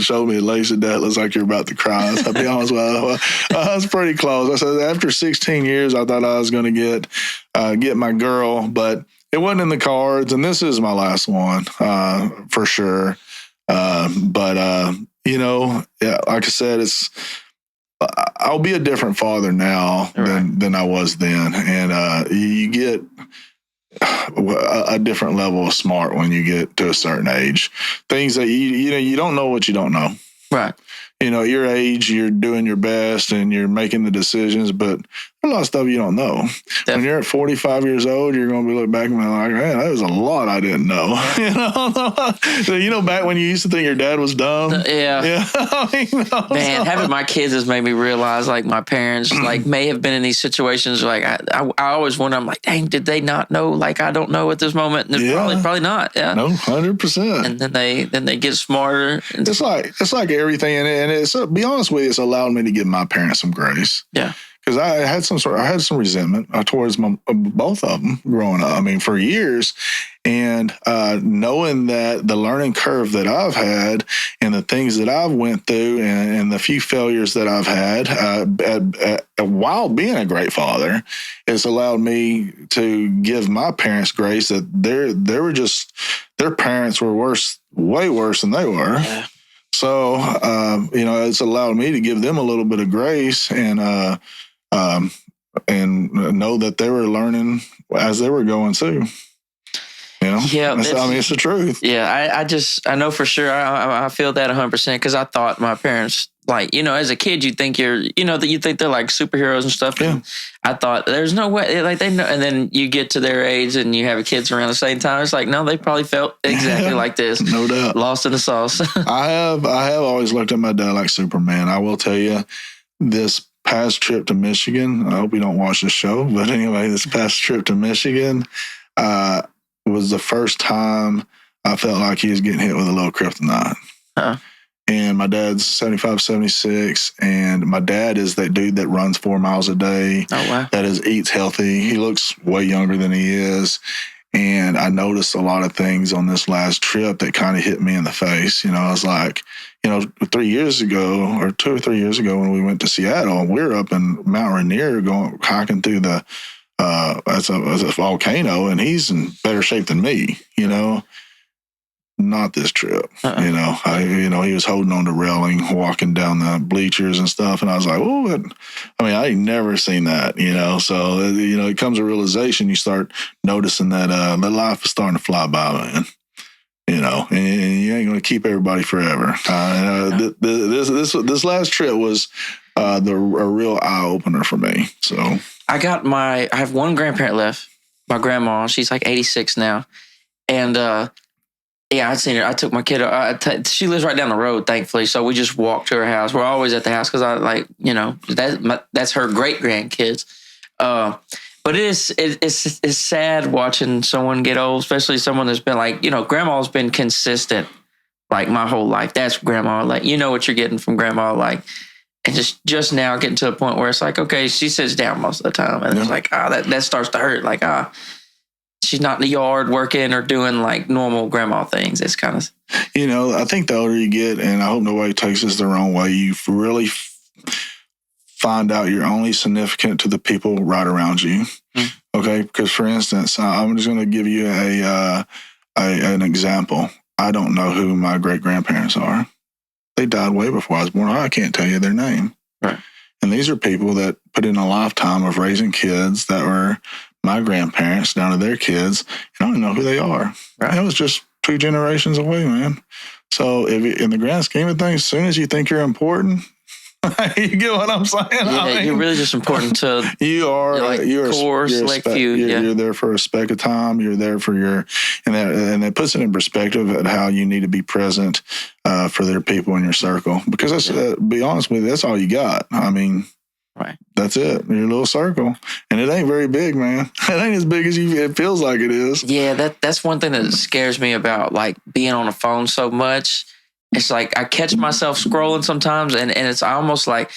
showed me a lace of that. Looks like you're about to cry. I'll be honest with you. I was pretty close. I said, after 16 years, I thought I was going to get my girl, but it wasn't in the cards. And this is my last one, for sure. Like I said, I'll be a different father now than I was then. And you get a different level of smart when you get to a certain age. Things that you don't know what you don't know. Right. Your age, you're doing your best and you're making the decisions, but a lot of stuff you don't know. Definitely. When you're at 45 years old, you're going to be looking back and be like, man, that was a lot I didn't know. Back when you used to think your dad was dumb. Yeah. Man, having my kids has made me realize, my parents, may have been in these situations. I always wonder, I'm like, dang, did they not know? I don't know at this moment. And probably not. Yeah. No, 100%. And then they get smarter. It's like everything. And it's, be honest with you, it's allowed me to give my parents some grace. Yeah. Because I had some resentment towards both of them growing up. I mean, for years, and knowing that the learning curve that I've had and the things that I've went through and the few failures that I've had while being a great father, it's allowed me to give my parents grace that their parents were way worse than they were. Yeah. So, it's allowed me to give them a little bit of grace and know that they were learning as they were going too. Yeah, it's the truth. Yeah, I know for sure. I feel that 100% because I thought my parents like, as a kid, you think that you think they're like superheroes and stuff. Yeah. And I thought there's no way, like they know. And then you get to their age and you have kids around the same time. It's like, no, they probably felt exactly like this. No doubt. Lost in the sauce. I have always looked at my dad like Superman. I will tell you, this past trip to Michigan, I hope you don't watch the show, but anyway, this past trip to Michigan was the first time I felt like he was getting hit with a little kryptonite. Huh. And my dad's 75, 76, and my dad is that dude that runs 4 miles a day. Oh, wow. That eats healthy. He looks way younger than he is. And I noticed a lot of things on this last trip that kind of hit me in the face. I was like, 3 years ago or 2 or 3 years ago when we went to Seattle, we were up in Mount Rainier going hiking through the, it's a volcano, and he's in better shape than me, Not this trip, he was holding on to railing, walking down the bleachers and stuff. And I was like, I ain't never seen that, So, it comes a realization, you start noticing that that life is starting to fly by, man. And you ain't going to keep everybody forever. This last trip was a real eye opener for me. So I have one grandparent left, my grandma. She's like 86 now, and yeah, I'd seen her. I took my kid. She lives right down the road, thankfully. So we just walked to her house. We're always at the house because that's her great grandkids. But it's sad watching someone get old, especially someone that's been like, grandma's been consistent like my whole life. That's grandma. Like, what you're getting from grandma. Like, and just now getting to a point where it's like, okay, she sits down most of the time, and it's like, that starts to hurt. Like, she's not in the yard working or doing like normal grandma things. It's kind of, I think the older you get, and I hope nobody takes this the wrong way, you really find out you're only significant to the people right around you. Mm. Okay, because for instance, I'm just going to give you an example. I don't know who my great grandparents are. They died way before I was born. I can't tell you their name. Right. And these are people that put in a lifetime of raising kids that were my grandparents down to their kids, and I don't know who they are. Right. It was just 2 generations away, man. So if in the grand scheme of things, as soon as you think you're important, you get what I'm saying? Yeah, you're really just important to you're core select few. You're there for a speck of time. You're there for and that puts it in perspective at how you need to be present for their people in your circle. Because that's be honest with you, that's all you got. I mean, right. That's it. Your little circle. And it ain't very big, man. It ain't as big as it feels like it is. Yeah, that's one thing that scares me about like being on the phone so much. It's like I catch myself scrolling sometimes, and it's almost like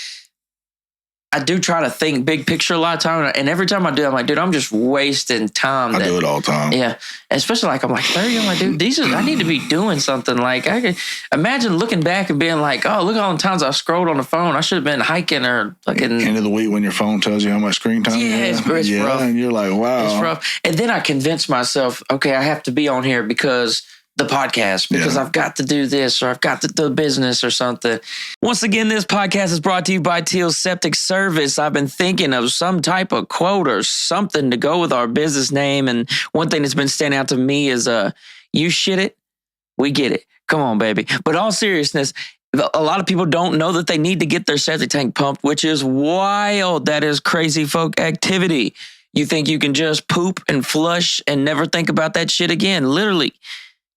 I do try to think big picture a lot of time. And every time I do, I'm like, dude, I'm just wasting time. I do it all the time. Yeah. Especially like, I'm like 30. I'm like, dude, I need to be doing something. Like, I could imagine looking back and being like, oh, look at all the times I scrolled on the phone. I should have been hiking or fucking. End of the week when your phone tells you how much screen time you have. It's rough. And you're like, wow. It's rough. And then I convince myself, okay, I have to be on here because the podcast, because I've got to do this or I've got to do business or something. Once again, this podcast is brought to you by Teel Septic Service. I've been thinking of some type of quote or something to go with our business name. And one thing that's been standing out to me is, you shit it, we get it. Come on, baby. But all seriousness, a lot of people don't know that they need to get their septic tank pumped, which is wild. That is crazy folk activity. You think you can just poop and flush and never think about that shit again. Literally.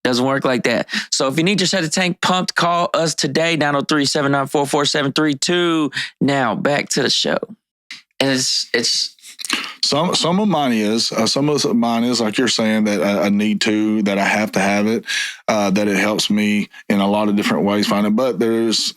Doesn't work like that. So if you need your septic tank pumped, call us today, 903-794-4732. Now, back to the show. And it's some of mine is like you're saying that I need to, that I have to have it, that it helps me in a lot of different ways find it. But there's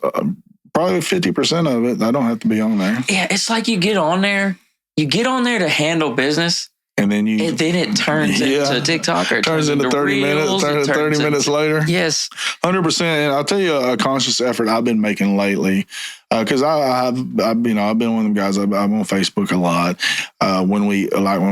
probably 50% of it I don't have to be on there. Yeah, it's like you get on there to handle business. And then it turns into TikTok or turns into 30 Reels, minutes. 30 minutes later. Yes, 100%. And I'll tell you a conscious effort I've been making lately, because I've been one of them guys. I'm on Facebook a lot. When we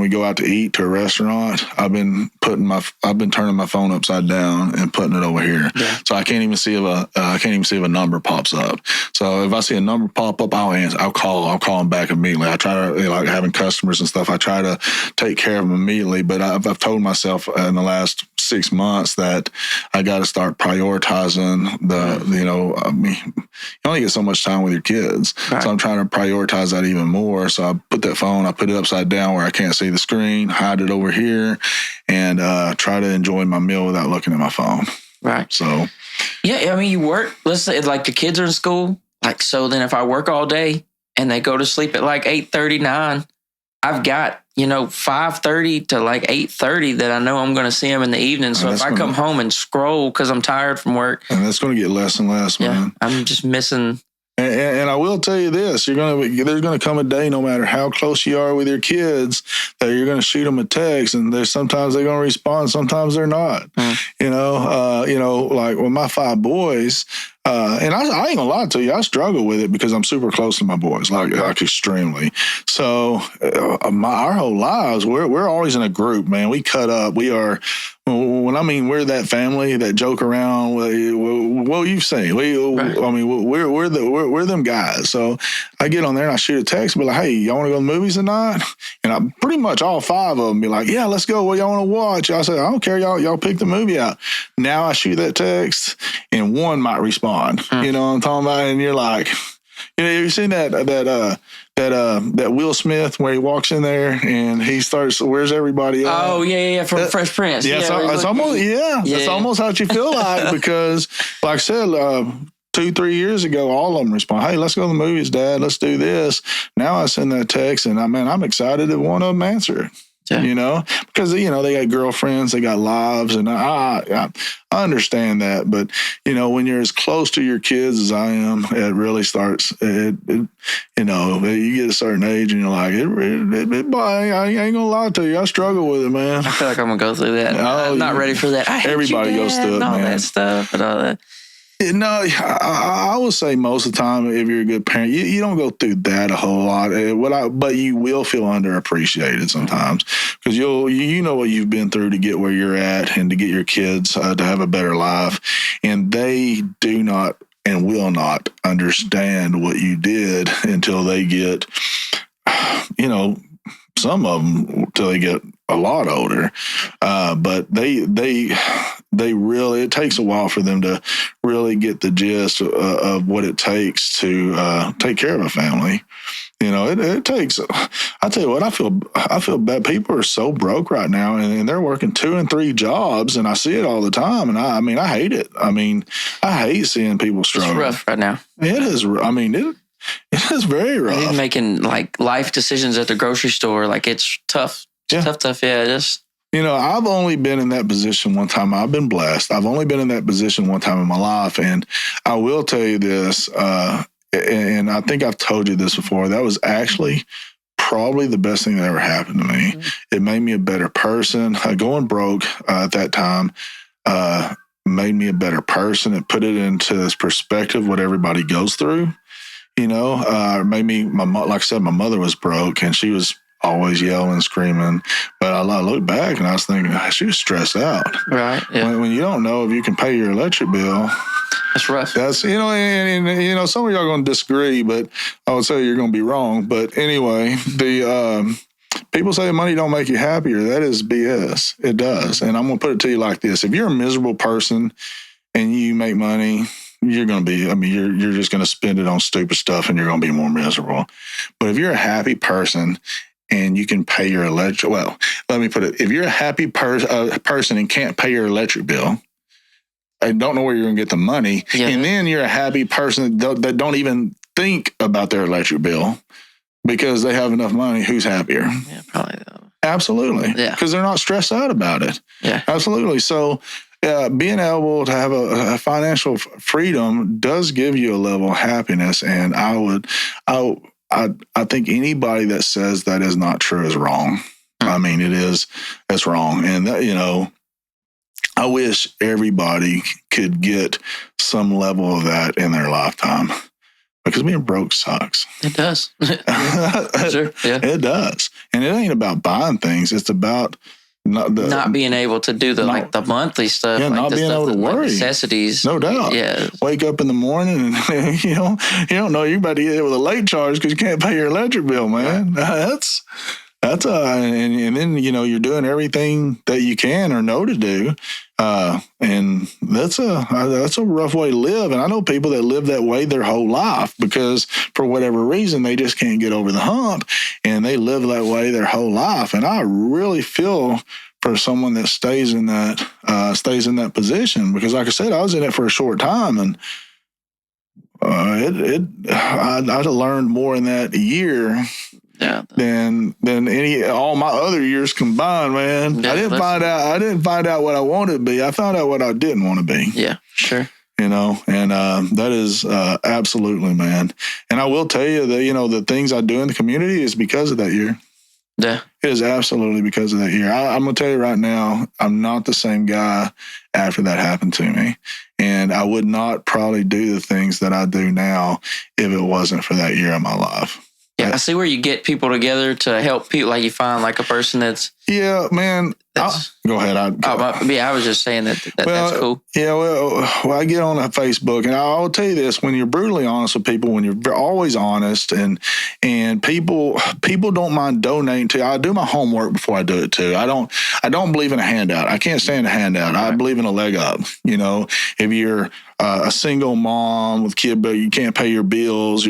go out to eat to a restaurant, I've been turning my phone upside down and putting it over here, so I can't even see if a number pops up. So if I see a number pop up, I'll answer. I'll call them back immediately. I try to, like having customers and stuff, I try to take care of them immediately. But I've told myself in the last 6 months that I got to start prioritizing you only get so much time with your kids. Right. So I'm trying to prioritize that even more. So I put it upside down where I can't see the screen, hide it over here, and try to enjoy my meal without looking at my phone. Right. So, yeah, I mean, you work, let's say like the kids are in school. Like, so then if I work all day and they go to sleep at like 8:30, 9, I've got, 5:30 to like 8:30 that I know I'm going to see them in the evening. So if I come home and scroll because I'm tired from work. And that's going to get less and less, man. I'm just missing. And I will tell you this, there's going to come a day, no matter how close you are with your kids, that you're going to shoot them a text, and sometimes they're going to respond, sometimes they're not. Like with my 5 boys, and I ain't gonna lie to you, I struggle with it because I'm super close to my boys, like extremely. So our whole lives, we're always in a group, man. We cut up. We are. We're that family that joke around. Well, you've seen. Right. I mean, we're them guys. So I get on there and I shoot a text, be like, "Hey, y'all want to go to the movies tonight?" And I pretty much all 5 of them be like, "Yeah, let's go. What y'all want to watch?" I say, "I don't care. Y'all pick the movie out." Now I shoot that text, and one might respond. You know what I'm talking about? And you're like, have you seen that Will Smith where he walks in there and he starts, "Where's everybody at?" Oh yeah, from Fresh Prince. Yeah, that's almost how you feel like, because like I said, 2-3 years ago, all of them respond, "Hey, let's go to the movies, Dad. Let's do this." Now I send that text, and I'm excited that one of them answer it. Yeah. Because they got girlfriends, they got lives, and I understand that. But when you're as close to your kids as I am, it really starts. You get a certain age, and you're like, I ain't gonna lie to you, I struggle with it, man. I feel like I'm gonna go through that. I'm not ready for that. Everybody goes through it, all man. That stuff and all that. No, I would say most of the time, if you're a good parent, you don't go through that a whole lot. But you will feel underappreciated sometimes, because you know what you've been through to get where you're at and to get your kids to have a better life, and they do not and will not understand what you did until they get, some of them till they get a lot older. But they really, it takes a while for them to really get the gist of what it takes to take care of a family. It takes, I tell you what, I feel bad. People are so broke right now, and they're working 2 and 3 jobs, and I see it all the time. And I hate it. I hate seeing people struggle. It's rough right now. It is. It is very rough. Even making like life decisions at the grocery store, like it's tough. Tough. Yeah, it is. I've only been in that position one time. I've been blessed. I've only been in that position one time in my life. And I will tell you this, and I think I've told you this before, that was actually probably the best thing that ever happened to me. Mm-hmm. It made me a better person. Going broke at that time made me a better person. It put it into this perspective, what everybody goes through. Made me, like I said, my mother was broke, and she was always yelling, screaming. But I look back and I was thinking, she was stressed out. Right. Yeah. When you don't know if you can pay your electric bill, that's rough. That's, and some of y'all are going to disagree, but I would say you're going to be wrong. But anyway, people say money don't make you happier. That is BS. It does. And I'm going to put it to you like this. If you're a miserable person and you make money, you're going to be, you're just going to spend it on stupid stuff, and you're going to be more miserable. But if you're a happy person and you can pay your electric, well, let me put it, if you're a happy person and can't pay your electric bill, I don't know where you're going to get the money. Yeah. And then you're a happy person that don't even think about their electric bill because they have enough money. Who's happier? Yeah, probably. Absolutely. Yeah. Because they're not stressed out about it. Yeah. Absolutely. So, being able to have a financial freedom does give you a level of happiness, and I think anybody that says that is not true is wrong. It's wrong, and that, I wish everybody could get some level of that in their lifetime, because being broke sucks. It does. Sure. Yeah. It does, and it ain't about buying things. It's about not being able to do the monthly stuff. Yeah, not being able to worry. Necessities. No doubt. Yeah. Wake up in the morning and you don't know you're about to get hit with a late charge because you can't pay your electric bill, man. That's That's and then you're doing everything that you can or know to do, and that's a rough way to live. And I know people that live that way their whole life because for whatever reason they just can't get over the hump, and they live that way their whole life. And I really feel for someone that stays in that position because, like I said, I was in it for a short time, and I'd have learned more in that year. Yeah. Than all my other years combined, man. Yeah, I didn't find out what I wanted to be. I found out what I didn't want to be. Yeah, sure. And that is absolutely, man. And I will tell you that the things I do in the community is because of that year. Yeah, it is absolutely because of that year. I'm gonna tell you right now, I'm not the same guy after that happened to me, and I would not probably do the things that I do now if it wasn't for that year of my life. Yeah, I see where you get people together to help people. Like you find like a person that's. Yeah, man. Go ahead. I was just saying that's cool. Yeah, well, I get on Facebook, and I'll tell you this: when you're brutally honest with people, when you're always honest, and people don't mind donating to you. I do my homework before I do it too. I don't believe in a handout. I can't stand a handout. Right. I believe in a leg up. If you're a single mom with kid, but you can't pay your bills.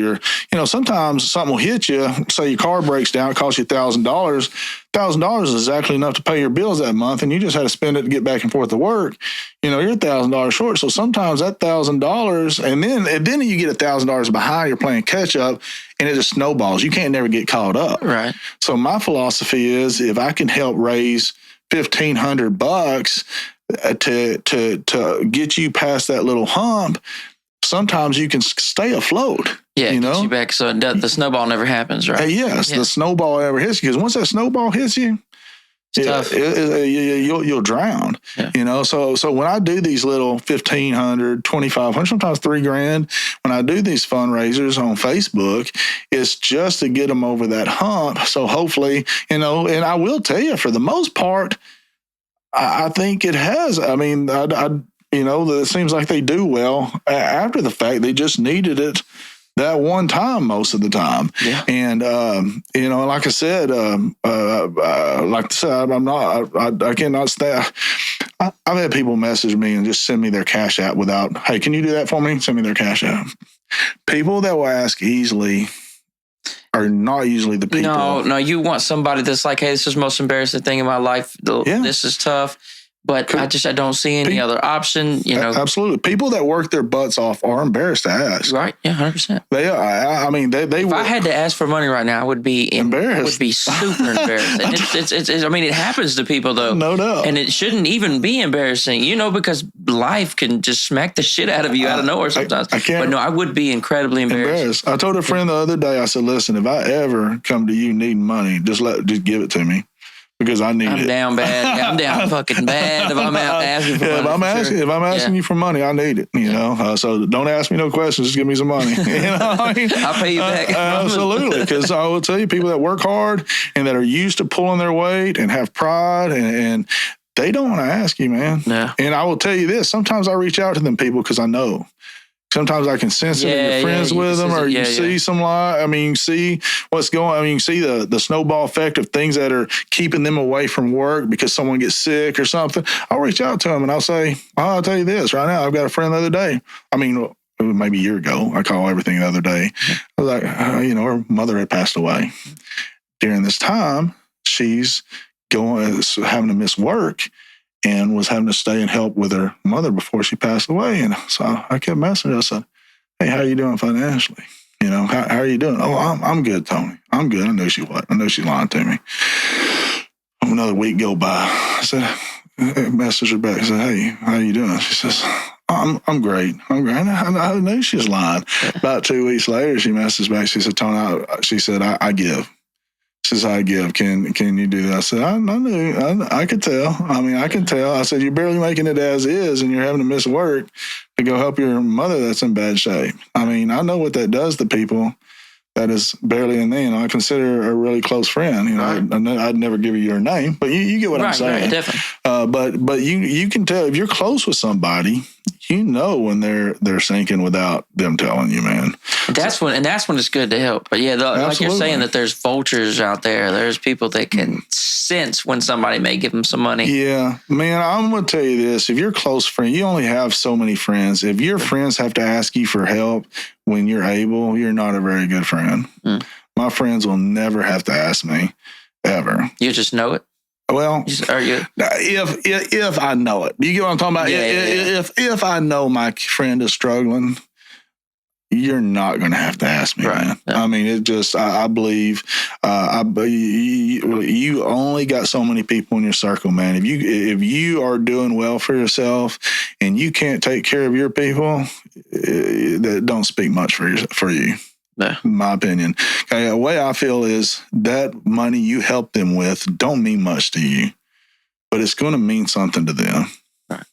Sometimes something will hit you. Say your car breaks down, it costs you $1,000. $1,000 is exactly enough to pay your bills that month, and you just had to spend it to get back and forth to work. You're $1,000 short. So sometimes that $1,000, and then you get $1,000 behind. You're playing catch up, and it just snowballs. You can't never get caught up. Right. So my philosophy is, if I can help raise $1,500 to get you past that little hump, sometimes you can stay afloat. Yeah, get you back so the snowball never happens, right? Yes, the snowball ever hits you, because once that snowball hits you, you'll drown. Yeah. So when I do these little $1,500, $2,500, sometimes $3,000, when I do these fundraisers on Facebook, it's just to get them over that hump. So hopefully, and I will tell you, for the most part, I think it has. I mean, it seems like they do well after the fact. They just needed it that one time most of the time. Yeah. And, like I said, I cannot stand. I've had people message me and just send me their Cash App without, hey, can you do that for me? Send me their Cash App. People that will ask easily are not usually the people. No, you want somebody that's like, hey, this is the most embarrassing thing in my life. This is tough. But I don't see any other option, Absolutely. People that work their butts off are embarrassed to ask. Right. Yeah, 100%. They are. I mean, they if I had to ask for money right now, I would be embarrassed. I would be super embarrassed. And it happens to people, though. No doubt. And it shouldn't even be embarrassing, because life can just smack the shit out of you out of nowhere sometimes. I can't. But no, I would be incredibly embarrassed. I told a friend the other day, I said, listen, if I ever come to you needing money, just give it to me. Because I need it. I'm down bad. I'm down fucking bad if I'm out asking for money. If I'm asking you for money, I need it. So don't ask me no questions. Just give me some money. I'll pay you back. Absolutely. Because I will tell you, people that work hard and that are used to pulling their weight and have pride, and they don't want to ask you, man. No. And I will tell you this. Sometimes I reach out to them people because I know. Sometimes I can sense it. You're friends with them, or you see some lie. I mean, you see what's going. I mean, you see the snowball effect of things that are keeping them away from work because someone gets sick or something. I'll reach out to them and I'll say, I'll tell you this right now. I've got a friend the other day. I mean, maybe a year ago. I call everything the other day. I was like, her mother had passed away. During this time, she's having to miss work. And was having to stay and help with her mother before she passed away. And so I kept messaging her. I said, hey, how are you doing financially? How are you doing? Oh, I'm good, Tony. I'm good. I know she was. I know she lied to me. Another week go by. I said, message her back. I said, hey, how are you doing? She says, I'm great. I'm great. I knew she was lying. About 2 weeks later, she messaged back. She said, Tony, I give. She says, I give. Can you do that? I said, I knew. I could tell. I mean, I can tell. I said, you're barely making it as is, and you're having to miss work to go help your mother that's in bad shape. I mean, I know what that does to people that is barely in there. I consider her a really close friend. Right. I'd never give you her name, but you get what I'm saying. Right, definitely. But you can tell if you're close with somebody, you know when they're sinking without them telling you, man. That's when it's good to help. But yeah, like you're saying, that there's vultures out there. There's people that can sense when somebody may give them some money. Yeah, man, I'm going to tell you this. If you're a close friend, you only have so many friends. If your friends have to ask you for help when you're able, you're not a very good friend. My friends will never have to ask me, ever. You just know it? Well, if I know it. You get what I'm talking about? If I know my friend is struggling, you're not going to have to ask me, man. Yeah. I mean, it just, I believe you only got so many people in your circle, man. If you are doing well for yourself and you can't take care of your people, that don't speak much for you. Yeah. In my opinion. Okay, the way I feel is that money you help them with don't mean much to you, but it's going to mean something to them. Right.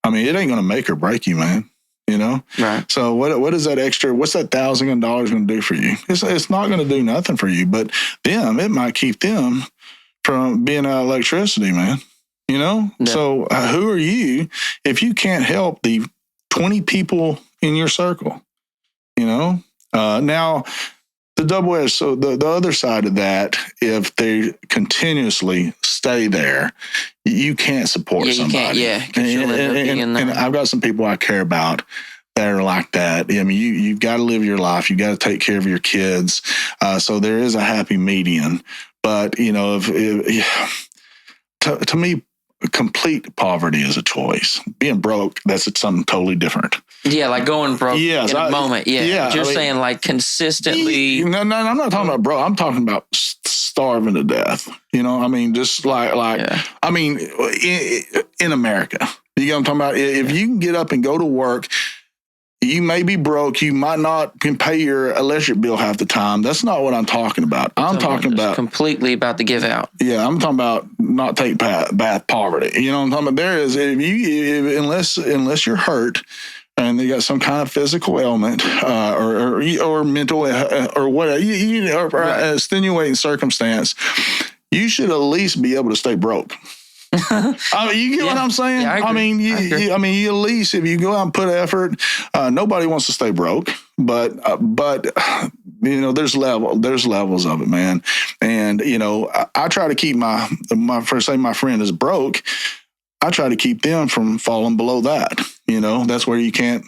I mean, it ain't going to make or break you, man. You know? Right. So what is that extra? What's that $1,000 going to do for you? It's not going to do nothing for you, but them, it might keep them from being out of electricity, man. You know? Yeah. So who are you if you can't help the 20 people in your circle? You know? Now, the double edge, so the other side of that, if they continuously stay there, you can't support somebody. And I've got some people I care about that are like that. I mean, you've got to live your life. You got to take care of your kids. So there is a happy median. But, you know, to me, complete poverty is a choice. Being broke, that's something totally different. Yeah, like going broke in a moment. Yeah, you're saying like consistently. No, I'm not talking about broke. I'm talking about starving to death. You know, I mean, just I mean, in America, you know what I'm talking about? If you can get up and go to work, you may be broke. You might not can pay your electric bill half the time. That's not what I'm talking about. I'm talking about completely about the give out. Yeah, I'm talking about not take bath poverty. You know what I'm talking about? There is unless you're hurt and you got some kind of physical ailment or mental or whatever, or extenuating circumstance, you should at least be able to stay broke. I mean, you get what I'm saying? Yeah, I mean, you at least if you go out and put effort, nobody wants to stay broke, but you know, there's levels of it, man. And you know, I try to keep my friend is broke. I try to keep them from falling below that. You know, that's where you can't.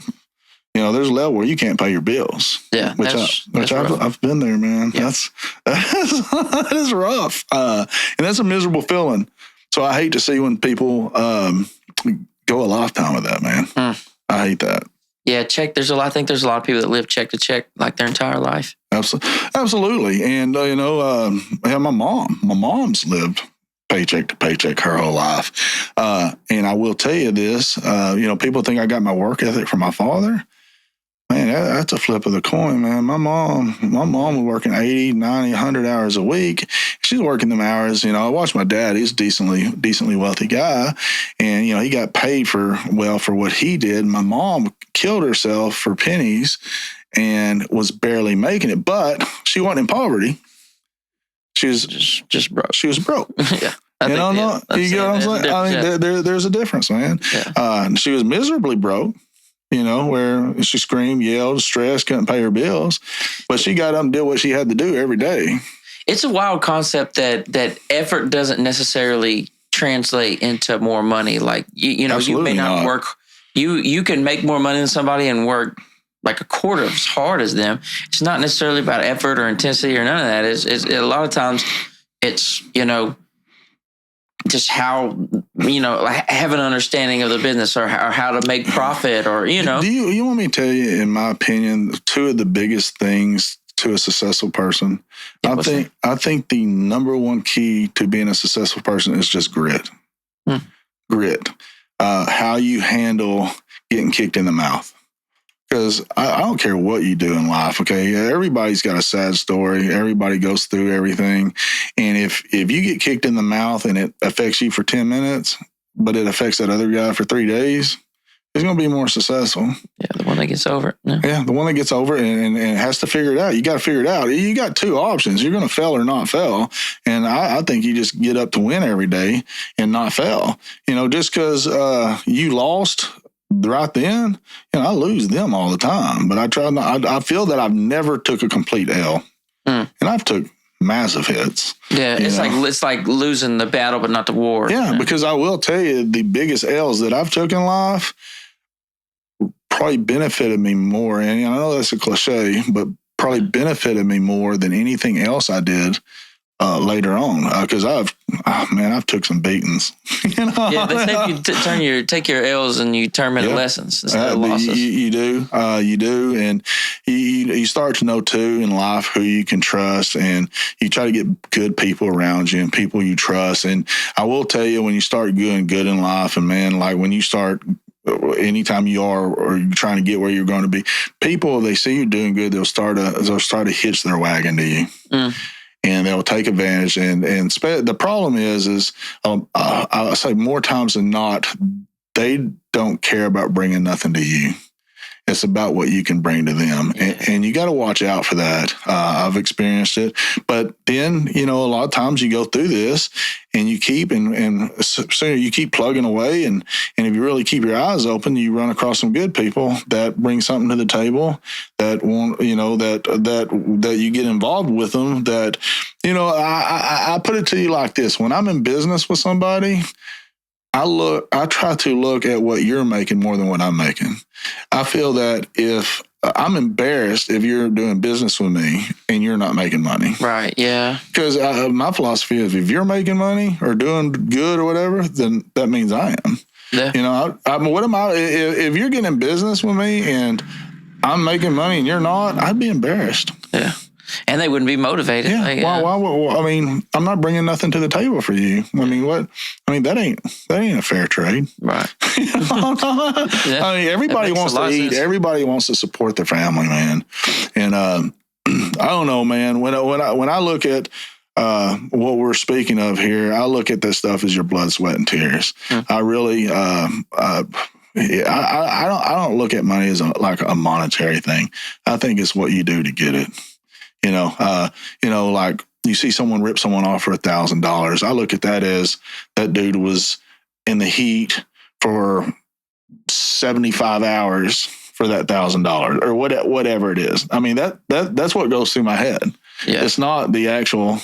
You know, there's a level where you can't pay your bills. Yeah, which I've been there, man. Yeah. That is rough, and that's a miserable feeling. So I hate to see when people go a lifetime with that, man. I hate that. Yeah, I think there's a lot of people that live check to check like their entire life. Absolutely. And, you know, my mom's lived paycheck to paycheck her whole life. And I will tell you this, you know, people think I got my work ethic from my father. Man, that's a flip of the coin, man. My mom was working 80, 90, 100 hours a week. She's working them hours. You know, I watched my dad. He's a decently wealthy guy. And, you know, he got paid for what he did. My mom killed herself for pennies and was barely making it. But she wasn't in poverty. She was just broke. She was broke. Yeah. You get what I'm saying? I mean, there's a difference, man. Yeah. She was miserably broke. You know, where she screamed, yelled, stressed, couldn't pay her bills. But she got up and did what she had to do every day. It's a wild concept that effort doesn't necessarily translate into more money. Like, you know, Absolutely you may not work. You can make more money than somebody and work like a quarter as hard as them. It's not necessarily about effort or intensity or none of that. It's a lot of times it's, you know, just how, you know, have an understanding of the business or how to make profit or, you know. Do you want me to tell you, in my opinion, two of the biggest things to a successful person? I think the number one key to being a successful person is just grit. Grit. How you handle getting kicked in the mouth. Because I don't care what you do in life, okay? Everybody's got a sad story. Everybody goes through everything. And if you get kicked in the mouth and it affects you for 10 minutes, but it affects that other guy for 3 days, he's going to be more successful. Yeah, the one that gets over it. Yeah, the one that gets over it and has to figure it out. You got to figure it out. You got two options. You're going to fail or not fail. And I think you just get up to win every day and not fail. You know, just because you lost right then, I lose them all the time. But I feel that I've never took a complete L, and I've took massive hits. Yeah, it's like losing the battle, but not the war. Yeah, because I will tell you, the biggest L's that I've took in life probably benefited me more. And I know that's a cliche, but probably benefited me more than anything else I did later on, because I've took some beatings. Yeah, they say you take your L's and you turn them into lessons instead of losses. You do, and you start to know too in life who you can trust, and you try to get good people around you and people you trust. And I will tell you, when you start doing good in life, and man, like when you start. Anytime you are or you're trying to get where you're going to be, people, they see you doing good, they'll start to hitch their wagon to you. And they'll take advantage. And the problem is I say more times than not, they don't care about bringing nothing to you. It's about what you can bring to them. And you got to watch out for that. I've experienced it. But then, a lot of times you go through this and you keep, and so you keep plugging away. And if you really keep your eyes open, you run across some good people that bring something to the table, that want, that you get involved with them. That, I put it to you like this: when I'm in business with somebody, I try to look at what you're making more than what I'm making. I feel that if I'm embarrassed if you're doing business with me and you're not making money. Right. Yeah. Because my philosophy is, if you're making money or doing good or whatever, then that means I am. Yeah. What am I? If you're getting in business with me and I'm making money and you're not, I'd be embarrassed. Yeah. And they wouldn't be motivated. Yeah. Why, I'm not bringing nothing to the table for you. That ain't a fair trade. Right. Everybody wants to eat. Everybody wants to support their family, man. And I don't know, man. When I look at what we're speaking of here, I look at this stuff as your blood, sweat, and tears. I really, I don't look at money as like a monetary thing. I think it's what you do to get it. Like you see someone rip someone off for $1,000. I look at that as that dude was in the heat for 75 hours for that $1,000 or whatever it is. I mean, that's what goes through my head. Yeah. It's not the actual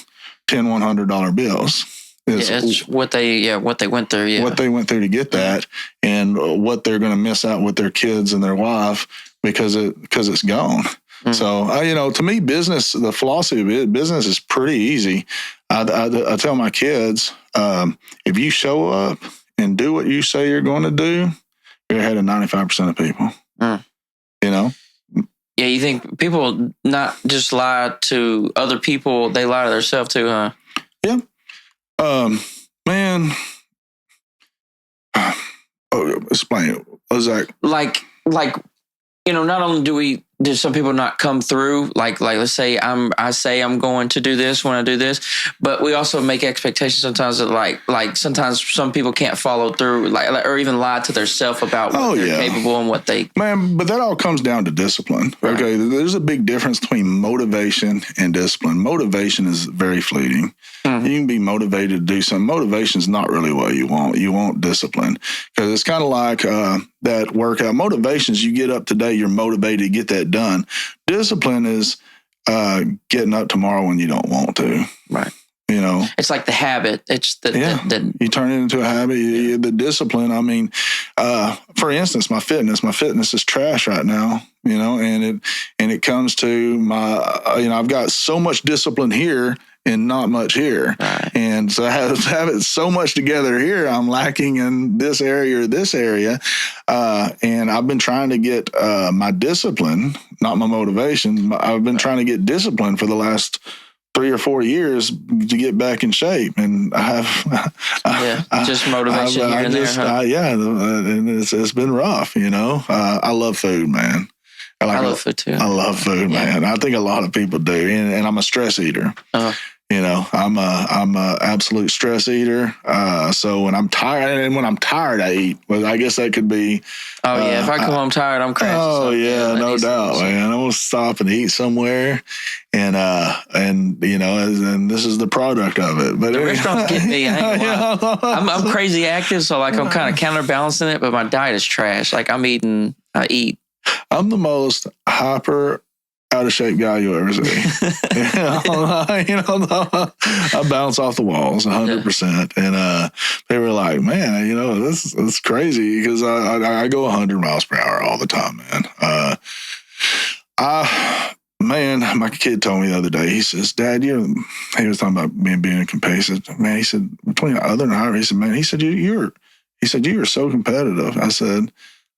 $10, $100 bills. It's what they went through. Yeah. What they went through to get that, and what they're going to miss out with their kids and their wife because it's gone. So, to me, the philosophy of it, business is pretty easy. I tell my kids, if you show up and do what you say you're going to do, you're ahead of 95% of people. Yeah, you think people not just lie to other people, they lie to themselves too, huh? Yeah. Man. Explain it. What is that? Like, not only do some people not come through, like let's say I say I'm going to do this when I do this, but we also make expectations sometimes that like sometimes some people can't follow through, or even lie to themselves about what they're capable and what they... Man, but that all comes down to discipline. Right. Okay, there's a big difference between motivation and discipline. Motivation is very fleeting. Mm-hmm. You can be motivated to do something. Motivation is not really what you want. You want discipline, because it's kind of like that workout. Motivation is you get up today, you're motivated to get that done. Discipline is getting up tomorrow when you don't want to. Right. It's like the habit. It's you turn it into a habit. The discipline. For instance, my fitness is trash right now. And it comes to my. I've got so much discipline here and not much here. Right. And so I have it so much together here, I'm lacking in this area or this area. And I've been trying to get my discipline, not my motivation. I've been trying to get discipline for the last 3 or 4 years to get back in shape. And I have... just motivation here and there. Huh? And it's been rough, I love food, man. I love food too. I love food, man. I think a lot of people do. And I'm a stress eater. I'm a absolute stress eater. So when I'm tired, I eat. Well, I guess that could be. Oh yeah, if I come home tired, I'm crashing. Oh yeah, no doubt, man. I'm gonna stop and eat somewhere, and this is the product of it. But the restaurants get me. I'm crazy active, so like I'm kind of counterbalancing it. But my diet is trash. Like I eat. I'm the most hyper out of shape guy you'll ever see. I bounce off the walls 100%. And they were like, man, this is crazy because I go 100 miles per hour all the time, man. My kid told me the other day, he says, Dad, he was talking about being a competitor. Man, he said, between other than Harvey, he said, man, he said, you are so competitive.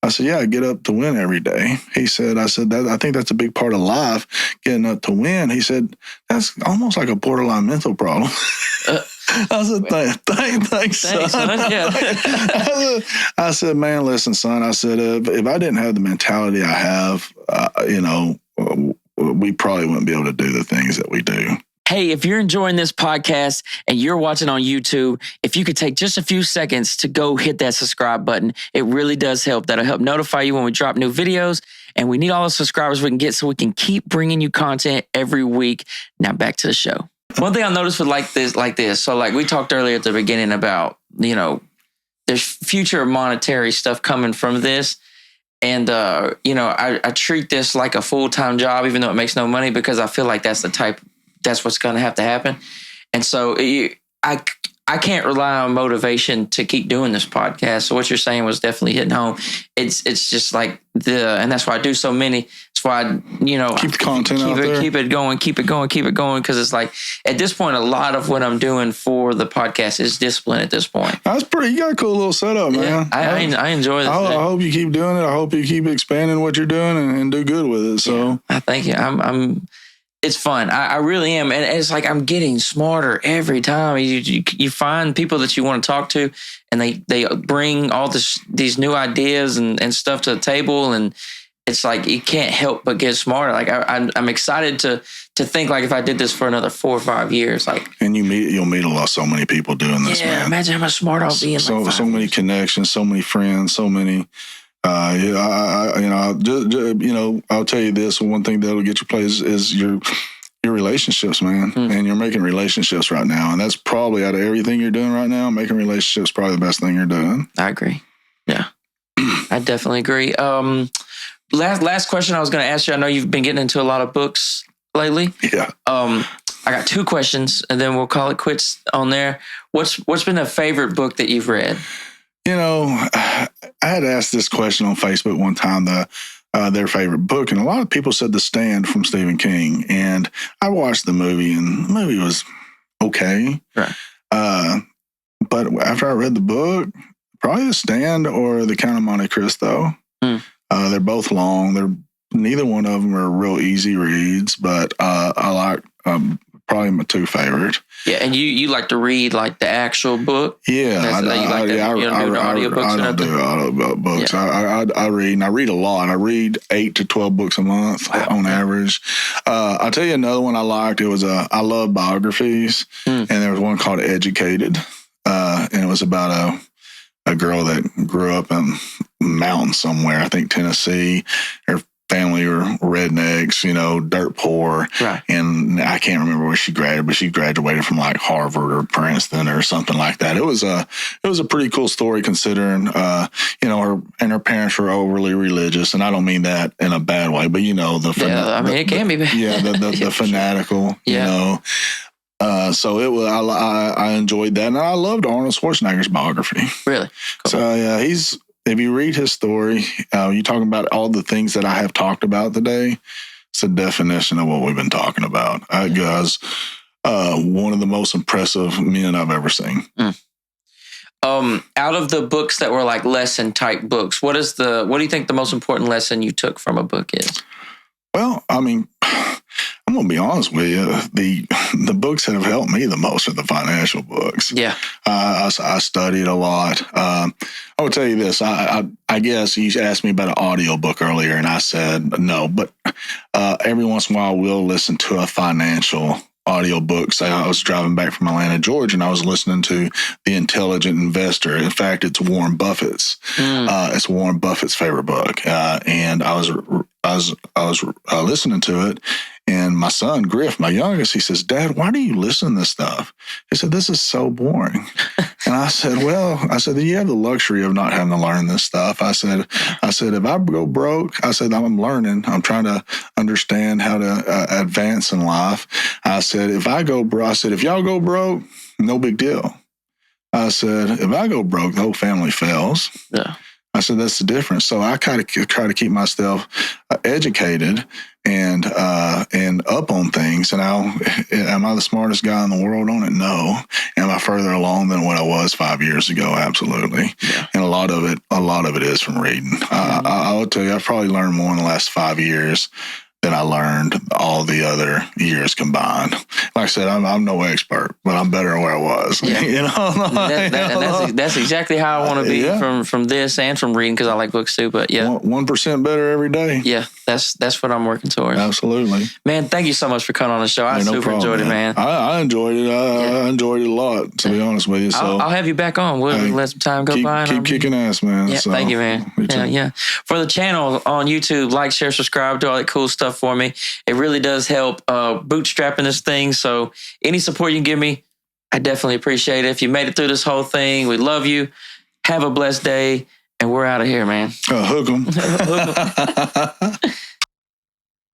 I said, yeah, I get up to win every day. He said, I think that's a big part of life, getting up to win. He said, that's almost like a borderline mental problem. I said, thanks, son. Yeah. I said, man, listen, son. I said, if I didn't have the mentality I have, we probably wouldn't be able to do the things that we do. Hey, if you're enjoying this podcast and you're watching on YouTube, if you could take just a few seconds to go hit that subscribe button, it really does help. That'll help notify you when we drop new videos. And we need all the subscribers we can get so we can keep bringing you content every week. Now back to the show. One thing I noticed with like this. So like we talked earlier at the beginning about, there's future monetary stuff coming from this. And, I treat this like a full-time job, even though it makes no money, because I feel like that's what's going to have to happen. And so I can't rely on motivation to keep doing this podcast. So what you're saying was definitely hitting home. It's just like and that's why I do so many. That's why keep the content out there. Keep it going. Because it's like at this point, a lot of what I'm doing for the podcast is discipline at this point. That's pretty. You got a cool little setup, man. Yeah, I enjoy this. I hope you keep doing it. I hope you keep expanding what you're doing and do good with it. So yeah, I thank you. It's fun. I really am. And it's like I'm getting smarter every time. You find people that you want to talk to, and they bring all these new ideas and stuff to the table. And it's like you can't help but get smarter. Like I'm excited to think like if I did this for another 4 or 5 years. And you'll meet so many people doing this, man. Imagine how much smarter I'll be in so many connections, so many friends, so many. I'll tell you this. One thing that'll get you plays is your relationships, man. And you're making relationships right now. And that's probably out of everything you're doing right now, making relationships probably the best thing you're doing. I agree. Yeah, I definitely agree. Last question I was going to ask you. I know you've been getting into a lot of books lately. Yeah. I got 2 questions and then we'll call it quits on there. What's been a favorite book that you've read? I had asked this question on Facebook one time, their favorite book, and a lot of people said The Stand from Stephen King. And I watched the movie, and the movie was okay. Right. But after I read the book, probably The Stand or The Count of Monte Cristo. They're both long. Neither one of them are real easy reads, but I like probably my 2 favorite. Yeah, and you like to read like the actual book? Yeah, I don't do audiobooks. Yeah. I read, and I read a lot. I read 8 to 12 books a month on average. I'll tell you another one I liked. It was I love biographies, and there was one called Educated, and it was about a girl that grew up in mountains somewhere, I think Tennessee. Her family were rednecks, dirt poor. Right. And I can't remember where she graduated, but she graduated from like Harvard or Princeton or something like that. It was a pretty cool story considering, her parents were overly religious. And I don't mean that in a bad way, but it can be bad. Yeah. The fanatical, so it was, I enjoyed that. And I loved Arnold Schwarzenegger's biography. Really? Cool. So if you read his story, you're talking about all the things that I have talked about today. It's a definition of what we've been talking about. That guy's one of the most impressive men I've ever seen. Out of the books that were like lesson type books, what do you think the most important lesson you took from a book is? Well, I mean, I'm going to be honest with you. The books that have helped me the most are the financial books. Yeah. I studied a lot. I will tell you this. I guess you asked me about an audio book earlier, and I said no. But every once in a while, we'll listen to a financial audio books. I was driving back from Atlanta, Georgia, and I was listening to The Intelligent Investor. In fact, it's Warren Buffett's. It's Warren Buffett's favorite book, and I was listening to it. And my son, Griff, my youngest, he says, "Dad, why do you listen to this stuff?" He said, "This is so boring." And I said, "You have the luxury of not having to learn this stuff." I said, "If I go broke," I said, "I'm learning. I'm trying to understand how to advance in life." I said, "If I go broke," I said, "if y'all go broke, no big deal." I said, "If I go broke, the whole family fails." Yeah. I said, "That's the difference." So I try to keep myself educated and up on things. And am I the smartest guy in the world on it? No. Am I further along than what I was 5 years ago? Absolutely. Yeah. And a lot of it is from reading. I will tell you, I've probably learned more in the last 5 years than I learned all the other years combined. Like I said, I'm no expert, but I'm better than where I was. Yeah. You know, that's exactly how I want to be from this and from reading, because I like books too. But yeah, 1% better every day. Yeah, that's what I'm working towards. Absolutely, man. Thank you so much for coming on the show. I super enjoyed it, man. I enjoyed it. I enjoyed it a lot, to be honest with you. So I'll have you back on. We'll let some time go by. Keep kicking ass, man. Yeah, so, thank you, man. Yeah. For the channel on YouTube, like, share, subscribe, do all that cool stuff for me. It really does help bootstrapping this thing. So any support you can give me, I definitely appreciate it. If you made it through this whole thing, we love you. Have a blessed day, and we're out of here, man. Hook 'em.